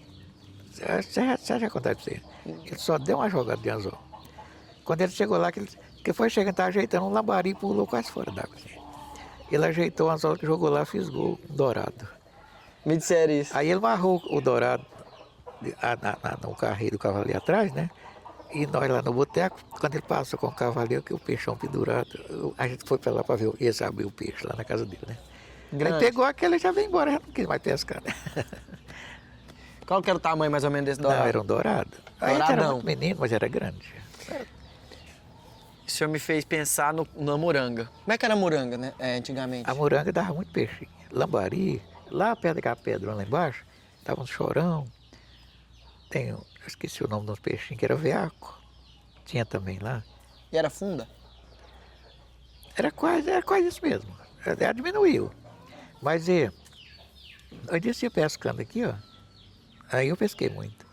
Você já contar pra você. Ele só deu uma jogada de anzol. Quando ele chegou lá, que foi chegando, estava ajeitando um lambari e pulou quase fora d'água. Assim. Ele ajeitou o anzol que jogou lá, fisgou um dourado. Me disseram isso. Aí ele amarrou o dourado no carrinho do cavalo ali atrás, né? E nós lá no boteco, quando ele passou com o cavaleiro, que o peixão pendurado, a gente foi pra lá pra ver esse abrir o peixe lá na casa dele, né? Grande. Aí pegou aquele e já veio embora, já não quis mais pescar, né? Qual que era o tamanho mais ou menos desse dourado? Não, era um dourado. Aí ele era Douradão. muito menino, mas era grande. O senhor me fez pensar na moranga. Como é que era a moranga, né? Antigamente? A moranga dava muito peixe. Lambari, lá perto daquela pedra lá embaixo, tava um chorão. Eu esqueci o nome dos peixinhos, que era veaco. Tinha também lá. E era funda? Era quase isso mesmo. Até diminuiu. Mas eu descia pescando aqui, ó. Aí eu pesquei muito.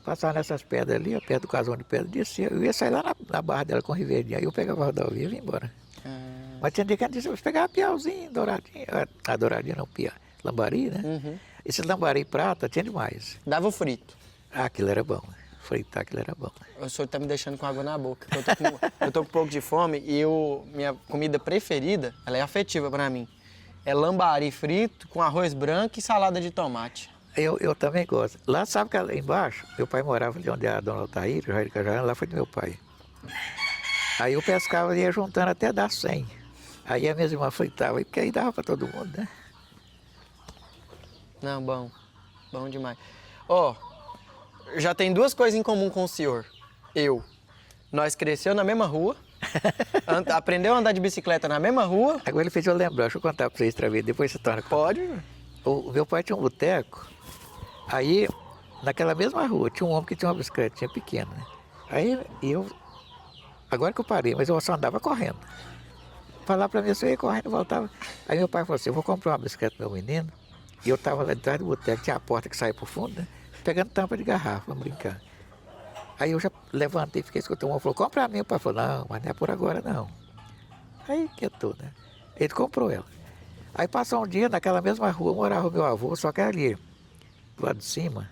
Passava nessas pedras ali, ó, perto do casão de pedra, descia. Eu ia sair lá na barra dela com o Riverdinho. Aí eu pegava a rodovia e ia embora. Mas tinha dia que a gente pegava piauzinho, douradinho. A douradinha não, pia. Lambari, né? Uhum. Esse lambari prata tinha demais. Dava o frito. Ah, aquilo era bom. Fritar aquilo era bom. O senhor tá me deixando com água na boca. Eu tô com um pouco de fome e minha comida preferida, ela é afetiva pra mim. É lambari frito com arroz branco e salada de tomate. Eu também gosto. Lá, sabe que lá embaixo, meu pai morava ali onde é a dona Altair, o Jair Cajarana, lá foi do meu pai. Aí eu pescava e ia juntando até dar 100. Aí a minha irmã fritava, porque aí dava pra todo mundo, né? Não, bom. Bom demais. Ó, já tem duas coisas em comum com o senhor. Nós cresceu na mesma rua, aprendeu a andar de bicicleta na mesma rua. Agora ele fez eu lembrar, deixa eu contar pra vocês outra vez, depois você torna. Pode. O meu pai tinha um boteco, aí naquela mesma rua tinha um homem que tinha uma bicicletinha pequena, né? Aí agora que eu parei, mas eu só andava correndo. Falar pra mim, eu ia correndo, voltava. Aí meu pai falou assim, eu vou comprar uma bicicleta pro meu menino. E eu tava lá atrás do boteco, tinha a porta que saía pro fundo, né? Pegando tampa de garrafa, vamos brincar. Aí eu já levantei, fiquei escutando, um falou, compra a minha. O pai falou, não, mas não é por agora não. Aí quietou, né? Ele comprou ela. Aí passou um dia, naquela mesma rua, morava o meu avô, só que ali, do lado de cima,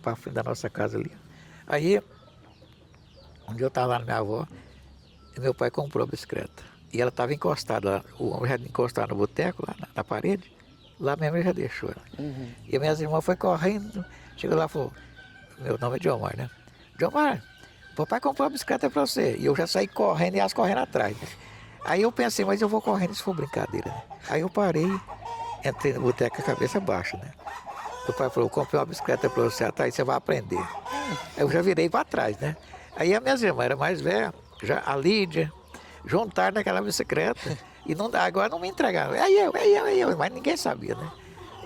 para frente da nossa casa ali. Aí, um dia eu estava lá na minha avó, e meu pai comprou a bicicleta. E ela estava encostada lá, o homem já encostado no boteco, lá na parede, lá mesmo ele já deixou ela. Uhum. E a minha irmã foi correndo, chegou lá e falou, meu nome é Diomar, né? Diomar, o papai comprou a bicicleta para você. E eu já saí correndo e elas correndo atrás. Aí eu pensei, mas eu vou correndo se for brincadeira, né? Aí eu parei, entrei no boteco com a cabeça baixa, né? O pai falou, eu comprei uma bicicleta para você, tá? Aí você vai aprender. Aí eu já virei para trás, né? Aí a minha irmã era mais velha, já a Lídia, juntaram naquela bicicleta e não dá, agora não me entregaram. Aí eu, mas ninguém sabia, né?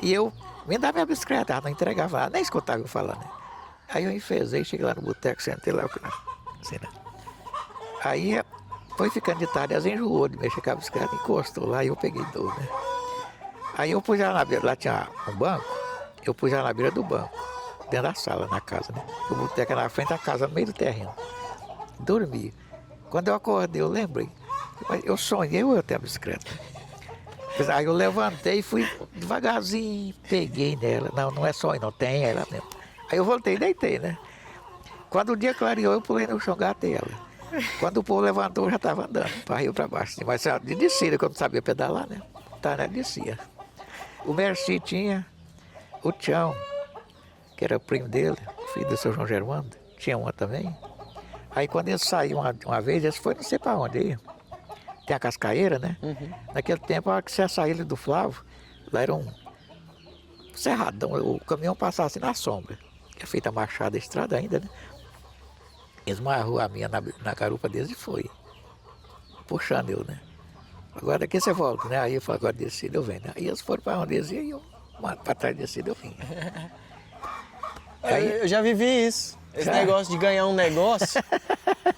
E eu, me dá minha bicicleta, ela não entregava nada, nem escutava eu falar, né? Aí eu enfezei, cheguei lá no boteco, sentei lá, assim, né? Aí foi ficando de tarde, elas enjoou de mexer com a bicicleta, encostou lá e eu peguei dor, né? Aí eu pus ela na beira, lá tinha um banco, eu pus ela na beira do banco, dentro da sala, na casa, né? O boteco na frente, a casa no meio do terreno. Dormi. Quando eu acordei, eu lembrei, eu sonhei eu ter a bicicleta. Aí eu levantei e fui devagarzinho, peguei nela. Não, não é sonho, não, tem ela mesmo. Aí eu voltei e deitei, né? Quando o dia clareou, eu pulei no chão, gatei ela. Quando o povo levantou, eu já estava andando, para rio para baixo. Assim. Mas de descida, que eu não sabia pedalar, né? Tá, né? Descia. O Merci tinha, o Tião, que era primo dele, filho do seu João Germando, tinha uma também. Aí quando eles saíram uma vez, eles foram não sei para onde aí. Tem a Cascaeira, né? Uhum. Naquele tempo, a hora que você saía do Flávio, lá era um cerradão, o caminhão passava assim na sombra. É feita a machada, a estrada ainda, né? Eles marrou a minha na garupa deles e foi. Puxando eu, né? agora daqui você volta, né? Aí eu falei, agora descida eu venho. Aí eles foram para onde eles iam e eu, para trás descida eu vim. Eu já vivi isso. Esse negócio de ganhar um negócio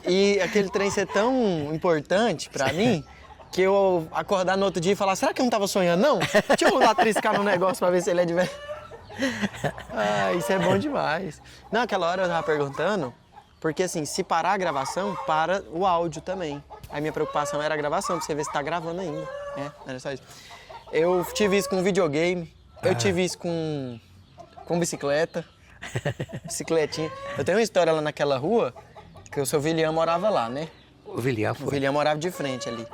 e aquele trem ser tão importante pra mim que eu acordar no outro dia e falar, será que eu não tava sonhando, não? Deixa eu lá triscar no negócio pra ver se ele é de verdade. Ah, isso é bom demais. Não, aquela hora eu tava perguntando, porque assim, se parar a gravação, para o áudio também. Aí minha preocupação era a gravação, pra você ver se tá gravando ainda. Era só isso. Eu tive isso com videogame, eu tive isso com bicicleta. Bicicletinha. Eu tenho uma história lá naquela rua, que o seu William morava lá, né? O William foi. O William morava de frente ali.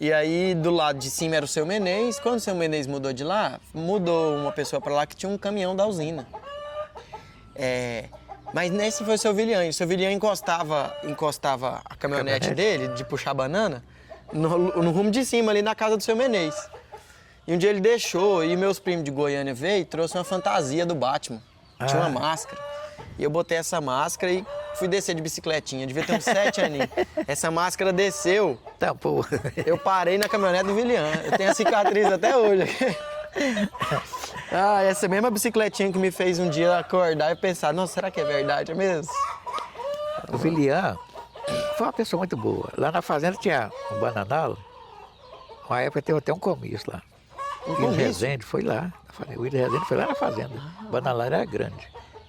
E aí, do lado de cima era o seu Menezes. Quando o seu Menezes mudou de lá, mudou uma pessoa pra lá que tinha um caminhão da usina. Mas nesse foi o seu William. E o seu William encostava a caminhonete dele, de puxar banana, no rumo de cima, ali na casa do seu Menezes. E um dia ele deixou, e meus primos de Goiânia veio e trouxe uma fantasia do Batman. Tinha uma máscara. E eu botei essa máscara e fui descer de bicicletinha. Devia ter uns 7 aninhos. Essa máscara desceu. Tá, pô. Eu parei na caminhonete do William. Eu tenho a cicatriz até hoje. Essa mesma bicicletinha que me fez um dia acordar e pensar, nossa, será que é verdade mesmo? O William foi uma pessoa muito boa. Lá na fazenda tinha um bananal. Uma época teve até um comício lá. E o Rezende foi lá. O Rezende foi lá na fazenda. O bananal era grande.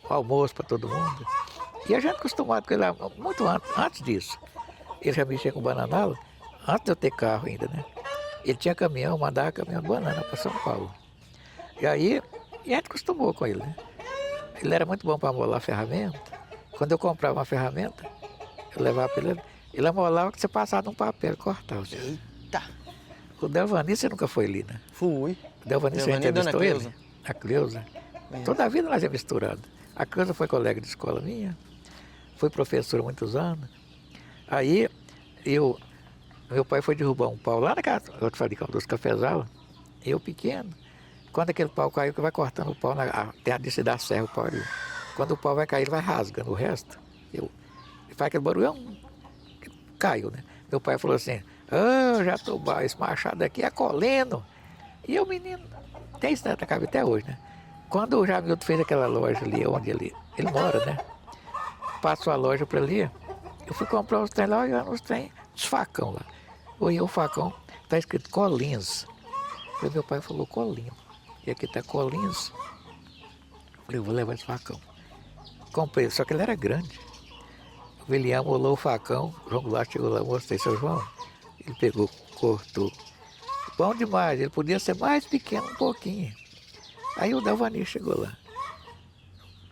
O almoço para todo mundo. E a gente acostumado com ele lá, muito antes disso. Ele já mexia com o bananal, antes de eu ter carro ainda, né? Ele tinha caminhão, mandava caminhão de banana para São Paulo. E aí, a gente acostumou com ele, né? Ele era muito bom para amolar ferramenta. Quando eu comprava uma ferramenta, eu levava para ele, ele amolava que você passava num papel, cortava. Eita! O Delvani, você nunca foi ali, né? Fui. O Delvani, você entrevistou ele? A Cleusa. Toda a vida nós é misturado. A Cleusa foi colega de escola minha, foi professora há muitos anos. Aí, meu pai foi derrubar um pau lá na casa, eu te falei, dos cafezalas, eu pequeno. Quando aquele pau caiu, que vai cortando o pau, tem a de dar serra o pau ali. Quando o pau vai cair, ele vai rasgando o resto. Ele faz aquele barulhão, caiu, né? Meu pai falou assim, já tô esse machado aqui é coleno. E o menino tem isso na cabeça até hoje, né? Quando o Jamilton fez aquela loja ali, onde ele mora, né? Passou a loja para ali, eu fui comprar os trem lá, olhando os trem, os facão lá. Olhei o facão, tá escrito Colins. Aí meu pai falou Colino. E aqui tá Colins. Falei, eu vou levar esse facão. Comprei, só que ele era grande. O William molou o facão, o João Goulart chegou lá, mostrei, seu João. Ele pegou, cortou. Bom demais, ele podia ser mais pequeno um pouquinho. Aí o Delvani chegou lá.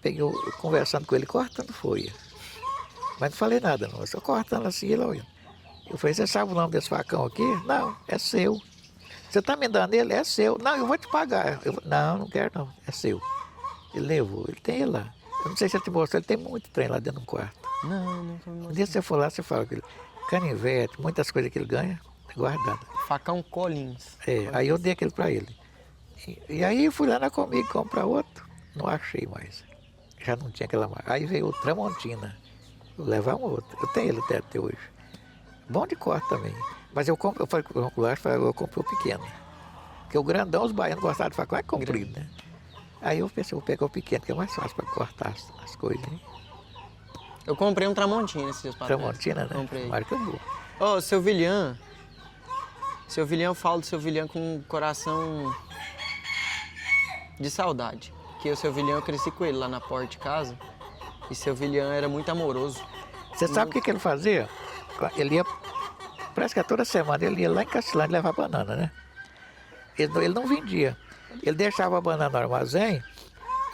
Peguei, conversando com ele, cortando folha. Mas não falei nada não, só cortando assim, ele olhando. Eu falei, você sabe o nome desse facão aqui? Não, é seu. Você está me dando ele? É seu. Não, eu vou te pagar. Não quero não, é seu. Ele levou, ele tem ele lá. Eu não sei se ele te mostrou, ele tem muito trem lá dentro do quarto. Não, nunca me Um dia você for lá, você fala que ele, canivete, muitas coisas que ele ganha, guardado. Facão Collins. Aí eu dei aquele para ele. E aí eu fui lá na Comigo comprar outro, não achei mais. Já não tinha aquela marca. Aí veio o Tramontina, vou levar um outro. Eu tenho ele até hoje. Bom de corte também. Mas eu falei com o João Goulart, eu comprei o pequeno. Porque o grandão, os baianos gostavam de facão, é comprido, né? Aí eu pensei, vou pegar o pequeno, que é mais fácil para cortar as coisas. Hein? Eu comprei um Tramontina esses dias para trás. Tramontina, né? Comprei. Marca boa. Ô, seu William, eu falo do seu William com um coração de saudade. Porque o seu William, eu cresci com ele lá na porta de casa. E seu William era muito amoroso. Você sabe o que ele fazia? Ele ia, parece que toda semana, ele ia lá em Castilândia levar banana, né? Ele não vendia. Ele deixava a banana no armazém,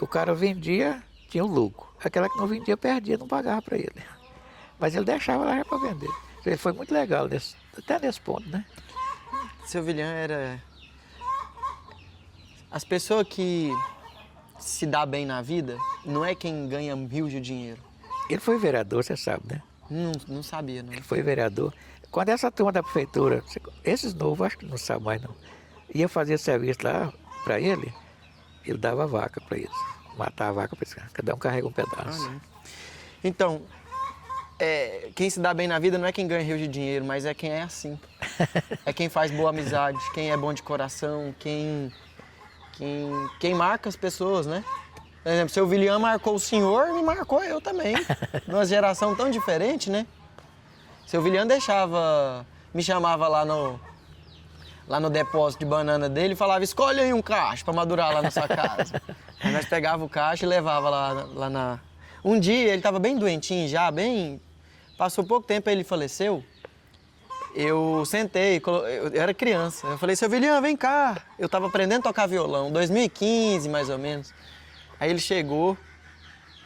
o cara vendia, tinha o lucro. Aquela que não vendia, perdia, não pagava para ele. Mas ele deixava lá para vender. Ele foi muito legal, até nesse ponto, né? Seu William era... As pessoas que se dá bem na vida, não é quem ganha rios de dinheiro. Ele foi vereador, você sabe, né? Não sabia, não. Ele foi vereador. Quando essa turma da prefeitura, esses novos, acho que não sabem mais não, ia fazer serviço lá para ele dava vaca para eles. Matava a vaca para eles. Cada um carrega um pedaço. Então, quem se dá bem na vida não é quem ganha rios de dinheiro, mas é quem é assim. É quem faz boa amizade, quem é bom de coração, quem marca as pessoas, né? Por exemplo, seu William marcou o senhor, me marcou eu também. Numa geração tão diferente, né? Seu William me chamava lá no depósito de banana dele e falava, escolhe aí um cacho para madurar lá na sua casa. Aí nós pegava o cacho e levava lá na... Um dia ele estava bem doentinho já, Passou pouco tempo, ele faleceu. Eu sentei, eu era criança. Eu falei, seu William, vem cá. Eu estava aprendendo a tocar violão, 2015 mais ou menos. Aí ele chegou,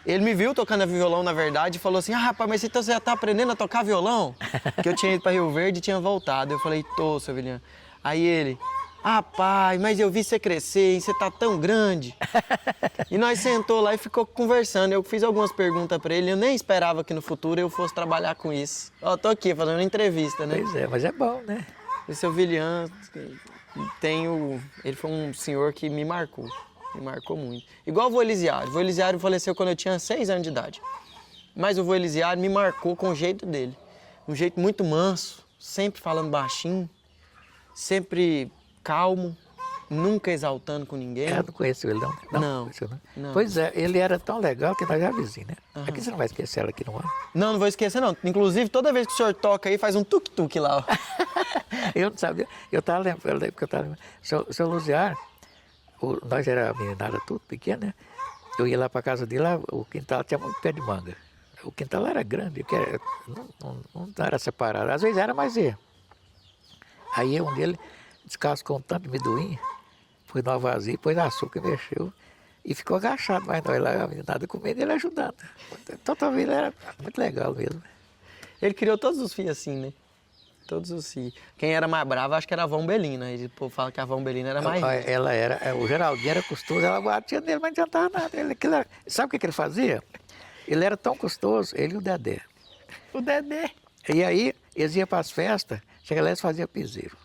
ele me viu tocando violão, na verdade, e falou assim, rapaz, mas então você já tá aprendendo a tocar violão? Que eu tinha ido para Rio Verde e tinha voltado. Eu falei, tô, seu William. Aí ele, pai, mas eu vi você crescer, hein? Você tá tão grande. E nós sentou lá e ficou conversando. Eu fiz algumas perguntas para ele, eu nem esperava que no futuro eu fosse trabalhar com isso. Ó, tô aqui fazendo uma entrevista, né? Pois é, mas é bom, né? E seu William, ele foi um senhor que me marcou muito. Igual o vô Elisiário. O vô Elisiário faleceu quando eu tinha 6 anos de idade. Mas o vô Elisiário me marcou com o jeito dele. Um jeito muito manso, sempre falando baixinho, sempre calmo, nunca exaltando com ninguém. Não conheceu ele, não? Não. Não. Pois é, ele era tão legal que nós já vizinhos, né? Uhum. Aqui você não vai esquecer ela aqui, não é? Não vou esquecer, não. Inclusive, toda vez que o senhor toca aí, faz um tuk-tuk lá. Ó. Eu não sabia. Eu estava lembrando, porque eu estava lembrando. Seu Luziar, nós era a meninada tudo pequena, né? Eu ia lá para casa dele, lá, o quintal tinha muito pé de manga. O quintal era grande, não era separado. Às vezes era, mas ia. Aí um dele descascou um tanto de amendoim, pôs no vazio, pôs açúcar, mexeu e ficou agachado. Mas nós lá, a meninada comendo, ele ajudando. Então talvez ele era muito legal mesmo. Ele criou todos os filhos assim, né? Todos os filhos. Quem era mais bravo, acho que era a Vão Belina. O povo fala que a Vão Belina era mais... Ela era... O Geraldinho era custoso, ela batia nele, mas não adiantava nada. Sabe o que ele fazia? Ele era tão custoso, ele e o Dedé. O Dedé. E aí, eles iam para as festas, chega lá e fazia piseiro.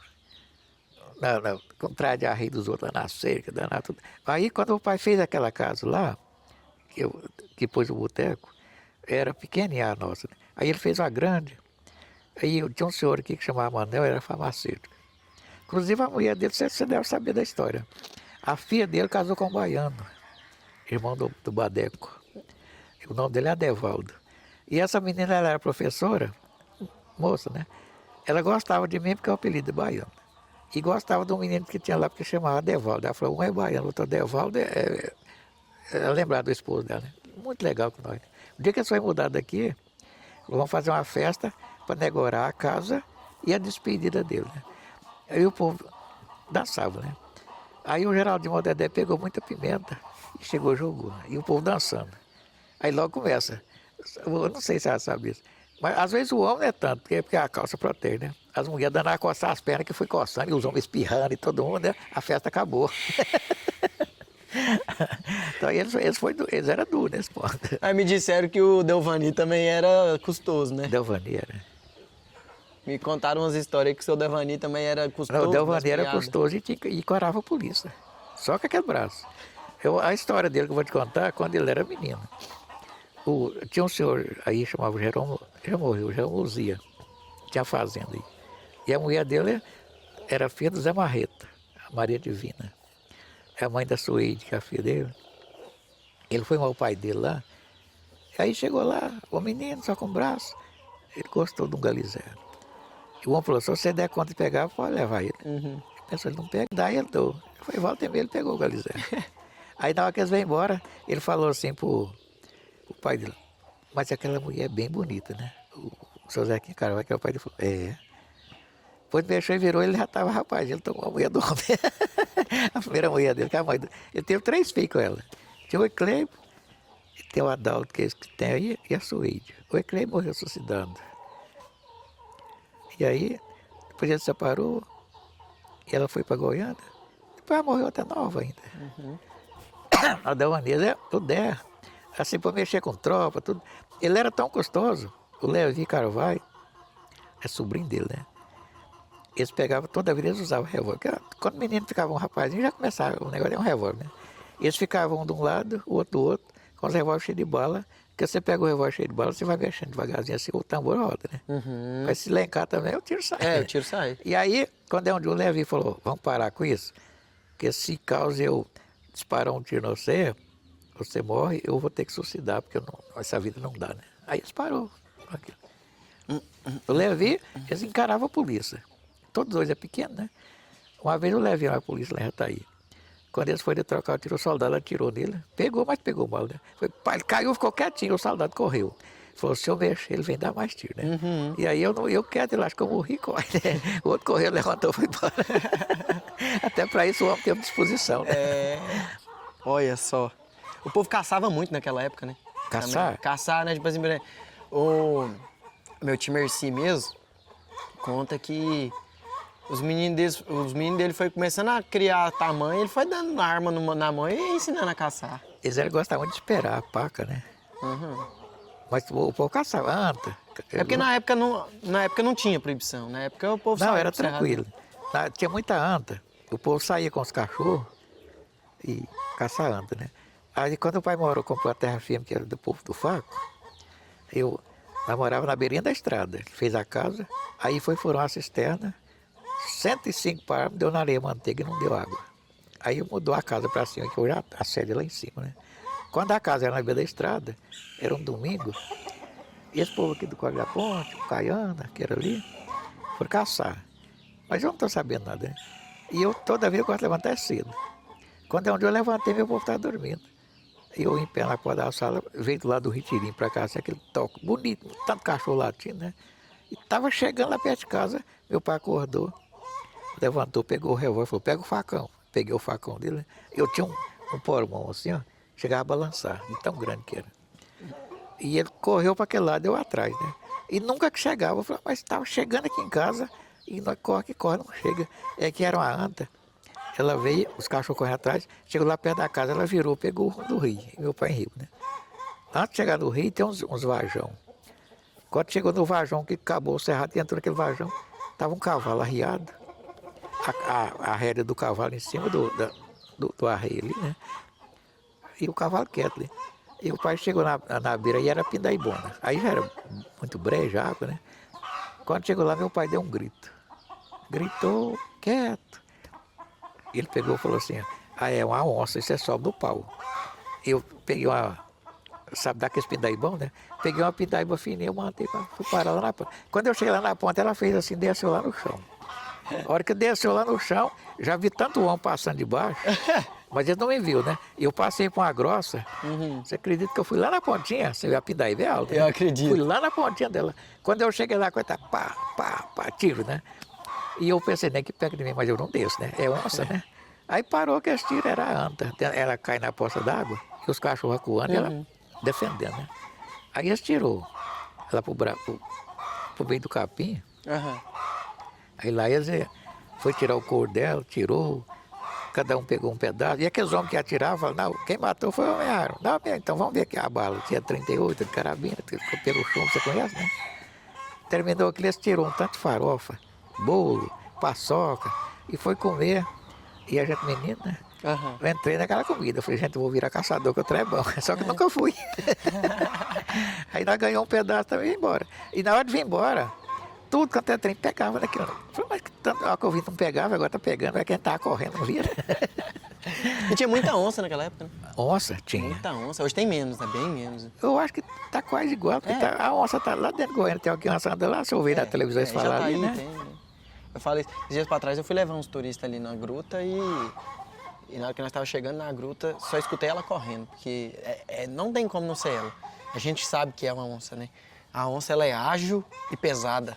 Com trás de arreio dos outros lá na cerca, danado tudo. Aí, quando o pai fez aquela casa lá, que pôs o boteco, era pequenininha a nossa, né? Aí ele fez uma grande. Aí tinha um senhor aqui que chamava Manel, era farmacêutico. Inclusive a mulher dele, você deve saber da história. A filha dele casou com um baiano, irmão do Badeco. O nome dele é Adevaldo. E essa menina, ela era professora, moça, né? Ela gostava de mim porque é o apelido de baiano. E gostava de um menino que tinha lá, porque chamava Adevaldo. Ela falou, um é baiano, o outro Adevaldo é lembrar do esposo dela, né? Muito legal com nós. O dia que eles foram mudar daqui, vamos fazer uma festa para negociar a casa e a despedida dele, né? Aí o povo dançava, né? Aí o Geraldinho Modedé pegou muita pimenta e chegou e jogou. E o povo dançando. Aí logo começa. Eu não sei se ela sabe isso. Mas às vezes o homem não é tanto, porque a calça protege, né? As mulheres dando a coçar as pernas que foi coçando, e os homens espirrando e todo mundo, né? A festa acabou. Então eles eram duros nesse ponto. Aí me disseram que o Delvani também era custoso, né? Delvani era. Me contaram umas histórias que o seu Delvani também era custoso. Não, o Delvani era custoso e corava a polícia. Só com aquele braço. A história dele que eu vou te contar, quando ele era menino. Tinha um senhor aí, chamava Jerônimo, já morreu, Jerônimo Luzia. Tinha fazenda aí. E a mulher dele era filha do Zé Marreta, a Maria Divina. É a mãe da Suíde, que é a filha dele. Ele foi mal o pai dele lá. Aí chegou lá, o menino só com o braço. Ele gostou de um galizero. E o homem falou, se você der conta de pegar, pode levar ele. Uhum. Ele pensou, ele não pega, daí ele deu. Foi volta e meia, ele pegou o galizero. Aí na hora que eles vêm embora, ele falou assim pro pai dele, mas aquela mulher é bem bonita, né? O seu Zequinha Carvalho, que é o pai dele, falou, é. Depois mexeu e virou, ele já estava rapaz, ele tomou a mulher do homem. A primeira mulher dele, que é a mãe dele. Ele teve 3 filhos com ela. Tinha o Ecleio, tem o Adalto, que é esse que tem aí, e a Suíde. O Ecleio morreu suicidando. E aí, depois ele se separou, e ela foi para Goiânia. Depois ela morreu até nova ainda. Uhum. A Delvanesa, tudo é. Assim, para mexer com tropa, tudo. Ele era tão gostoso, o Levi Carvalho, é sobrinho dele, né? Eles pegavam, toda vez eles usavam revólver. Quando o menino ficava um rapazinho, já começava, o negócio é um revólver, né? Eles ficavam um de um lado, o outro do outro, com os revólveres cheios de bala, Porque você pega o revólver cheio de bala, você vai mexendo devagarzinho assim, o tambor roda, né? Mas se lencar também, o tiro sai. É, o tiro sai. E aí, quando é um dia o Levi falou, vamos parar com isso? Porque se caso eu disparar um tiro no você morre, eu vou ter que suicidar, porque essa vida não dá, né? Aí eles parou. O Levi, eles encaravam a polícia. Todos dois é pequeno, né? Uma vez o Levi na polícia lá em Jataí. Quando eles foram trocar o tiro, o soldado atirou nele. Pegou, mas pegou mal, né? Ele caiu, ficou quietinho, o soldado correu. Falou, se eu mexer, ele vem dar mais tiro, né? E aí eu quieto, ele acha que eu morri, corre, né? O outro correu, levantou e foi embora. Até para isso o homem teve disposição, né? Olha só. O povo caçava muito naquela época, né? Caçar? Também. Caçar, né? Tipo assim, o meu tio Merci mesmo conta que os meninos dele foi começando a criar tamanho, ele foi dando arma na mão e ensinando a caçar. Eles gostavam de esperar a paca, né? Mas o povo caçava anta. É porque na época não tinha proibição. Na época o povo Não, saía era pro cerrado. tranquilo. Tinha muita anta. O povo saía com os cachorros e caçava anta, né? Aí quando o pai morou, comprou a terra firme, que era do povo do Faco, nós morava na beirinha da estrada. Ele fez a casa, aí furou uma cisterna, 105 palmos, deu na areia manteiga e não deu água. Aí mudou a casa para cima, que hoje a sede é lá em cima, né? Quando a casa era na beira da estrada, era um domingo, e esse povo aqui do Código da Ponte, o Caiana, que era ali, foram caçar. Mas eu não estou sabendo nada, né? E eu toda vez eu gosto de levantar cedo. Quando é um dia eu levantei, meu povo estava dormindo. Eu em pé na porta da sala, veio do lado do Ritirinho para cá, assim, aquele toque bonito, tanto cachorro latindo, né? E estava chegando lá perto de casa, meu pai acordou, levantou, pegou o revólver e falou, pega o facão. Peguei o facão dele, né? Eu tinha um pormão assim, ó, chegava a balançar, de tão grande que era. E ele correu para aquele lado, eu atrás, né? E nunca que chegava, eu falei, mas estava chegando aqui em casa, e nós corre que corre, não chega. É que era uma anta. Ela veio, os cachorros correm atrás, chegou lá perto da casa, ela virou, pegou o rumo do rio, e meu pai em rio, né? Antes de chegar no rio, tem uns vajão. Quando chegou no vajão, que acabou o cerrado, e entrou naquele vajão, estava um cavalo arriado, a rédea do cavalo em cima do arreio ali, né? E o cavalo quieto ali. E o pai chegou na beira e era pindaibona. Aí já era muito brejo, água, né? Quando chegou lá, meu pai deu um grito. Gritou, quieto. Ele pegou e falou assim, é uma onça, isso é sobe do pau. Eu peguei sabe daqueles pindaibão, né? Peguei uma pindaíba fininha, eu mantei, fui parar lá na ponta. Quando eu cheguei lá na ponta, ela fez assim, desceu lá no chão. A hora que desceu lá no chão, já vi tanto homem passando de baixo, mas ele não me viu, né? E eu passei por uma grossa, você acredita que eu fui lá na pontinha? Você vê a pindaíba é alta, né? Eu acredito. Fui lá na pontinha dela. Quando eu cheguei lá, coisa pá, tiro, né? E eu pensei, né, que perto de mim, mas eu não desço, né? É onça, né? Aí parou que esse tiro era a anta. Ela cai na poça d'água, e os cachorros acuando, ela defendendo, né? Aí eles tirou ela pro meio do capim. Aí lá eles foi tirar o couro dela, tirou, cada um pegou um pedaço. E aqueles homens que atiravam, falaram, não, quem matou foi o Homem-Aranha. Não, então vamos ver aqui a bala. Tinha 38 de carabina, pelo chumbo, você conhece, né? Terminou aquilo, eles tirou um tanto de farofa, bolo, paçoca, e foi comer. E a gente, menina, né? Eu entrei naquela comida. Eu falei, gente, eu vou virar caçador, que eu é bom. Só que nunca fui. Aí nós ganhamos um pedaço também e ia embora. E na hora de vir embora, tudo quanto é trem pegava daquilo. Eu falei, mas tanto a que eu vi não pegava, agora tá pegando, é quem tava correndo, não vira. E tinha muita onça naquela época, né? Onça tinha. Muita onça. Hoje tem menos, né? Bem menos. Eu acho que tá quase igual, porque a onça tá lá dentro do Goiânia, tem alguém andando lá, se eu ver na televisão eles falar tá ali, aí, né? Tem, né? Eu falei, esses dias pra trás eu fui levar uns turistas ali na gruta e na hora que nós estávamos chegando na gruta, só escutei ela correndo, porque não tem como não ser ela. A gente sabe que é uma onça, né? A onça, ela é ágil e pesada.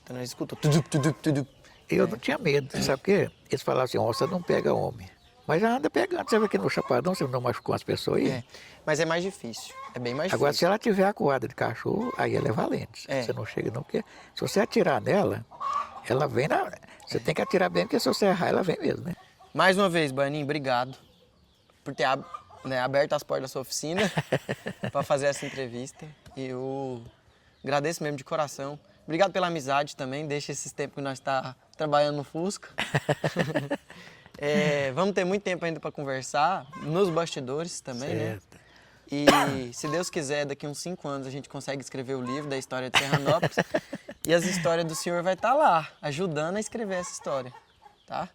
Então nós escutamos tudup, tudup, tudup. Eu não tinha medo, sabe o quê? Eles falavam assim, onça não pega homem. Mas já anda pegando, você vê aqui no Chapadão, você não machucou as pessoas aí? Mas é mais difícil, é bem mais Agora, difícil. se ela tiver acuada de cachorro, aí ela é valente. Você não chega não, porque se você atirar nela, ela vem na... Você tem que atirar bem, porque se você errar, ela vem mesmo, né? Mais uma vez, Baianinho, obrigado por ter aberto as portas da sua oficina para fazer essa entrevista. Eu agradeço mesmo de coração. Obrigado pela amizade também, deixa esses tempos que nós está trabalhando no Fusca. Vamos ter muito tempo ainda para conversar, nos bastidores também, né? E se Deus quiser, daqui uns 5 anos a gente consegue escrever o livro da história de Serranópolis. E as histórias do senhor vai estar lá, ajudando a escrever essa história, tá?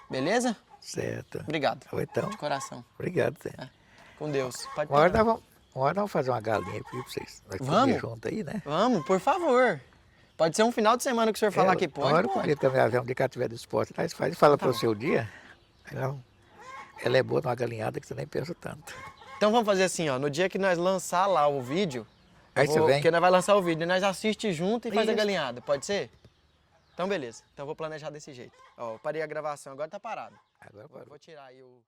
Beleza? Certo. Obrigado. Então, De coração. obrigado, Zé. Com Deus. Pode Uma hora pegar. nós vamos fazer uma galinha aqui pra vocês. Nós Vamos? comer junto aí, né? Vamos, por favor. Pode ser um final de semana que o senhor falar que pode, Agora, pode. porque também avião de estiver disposto, nós faz e fala para o seu dia. Ela é boa numa galinhada que você nem pensa tanto. Então vamos fazer assim, ó. No dia que nós lançar lá o vídeo, Aí você vem. porque nós vai lançar o vídeo, nós assiste junto e faz a Isso. galinhada, pode ser? Então beleza. Então eu vou planejar desse jeito. Ó, eu parei a gravação, agora tá parado. Agora Vou tirar aí o...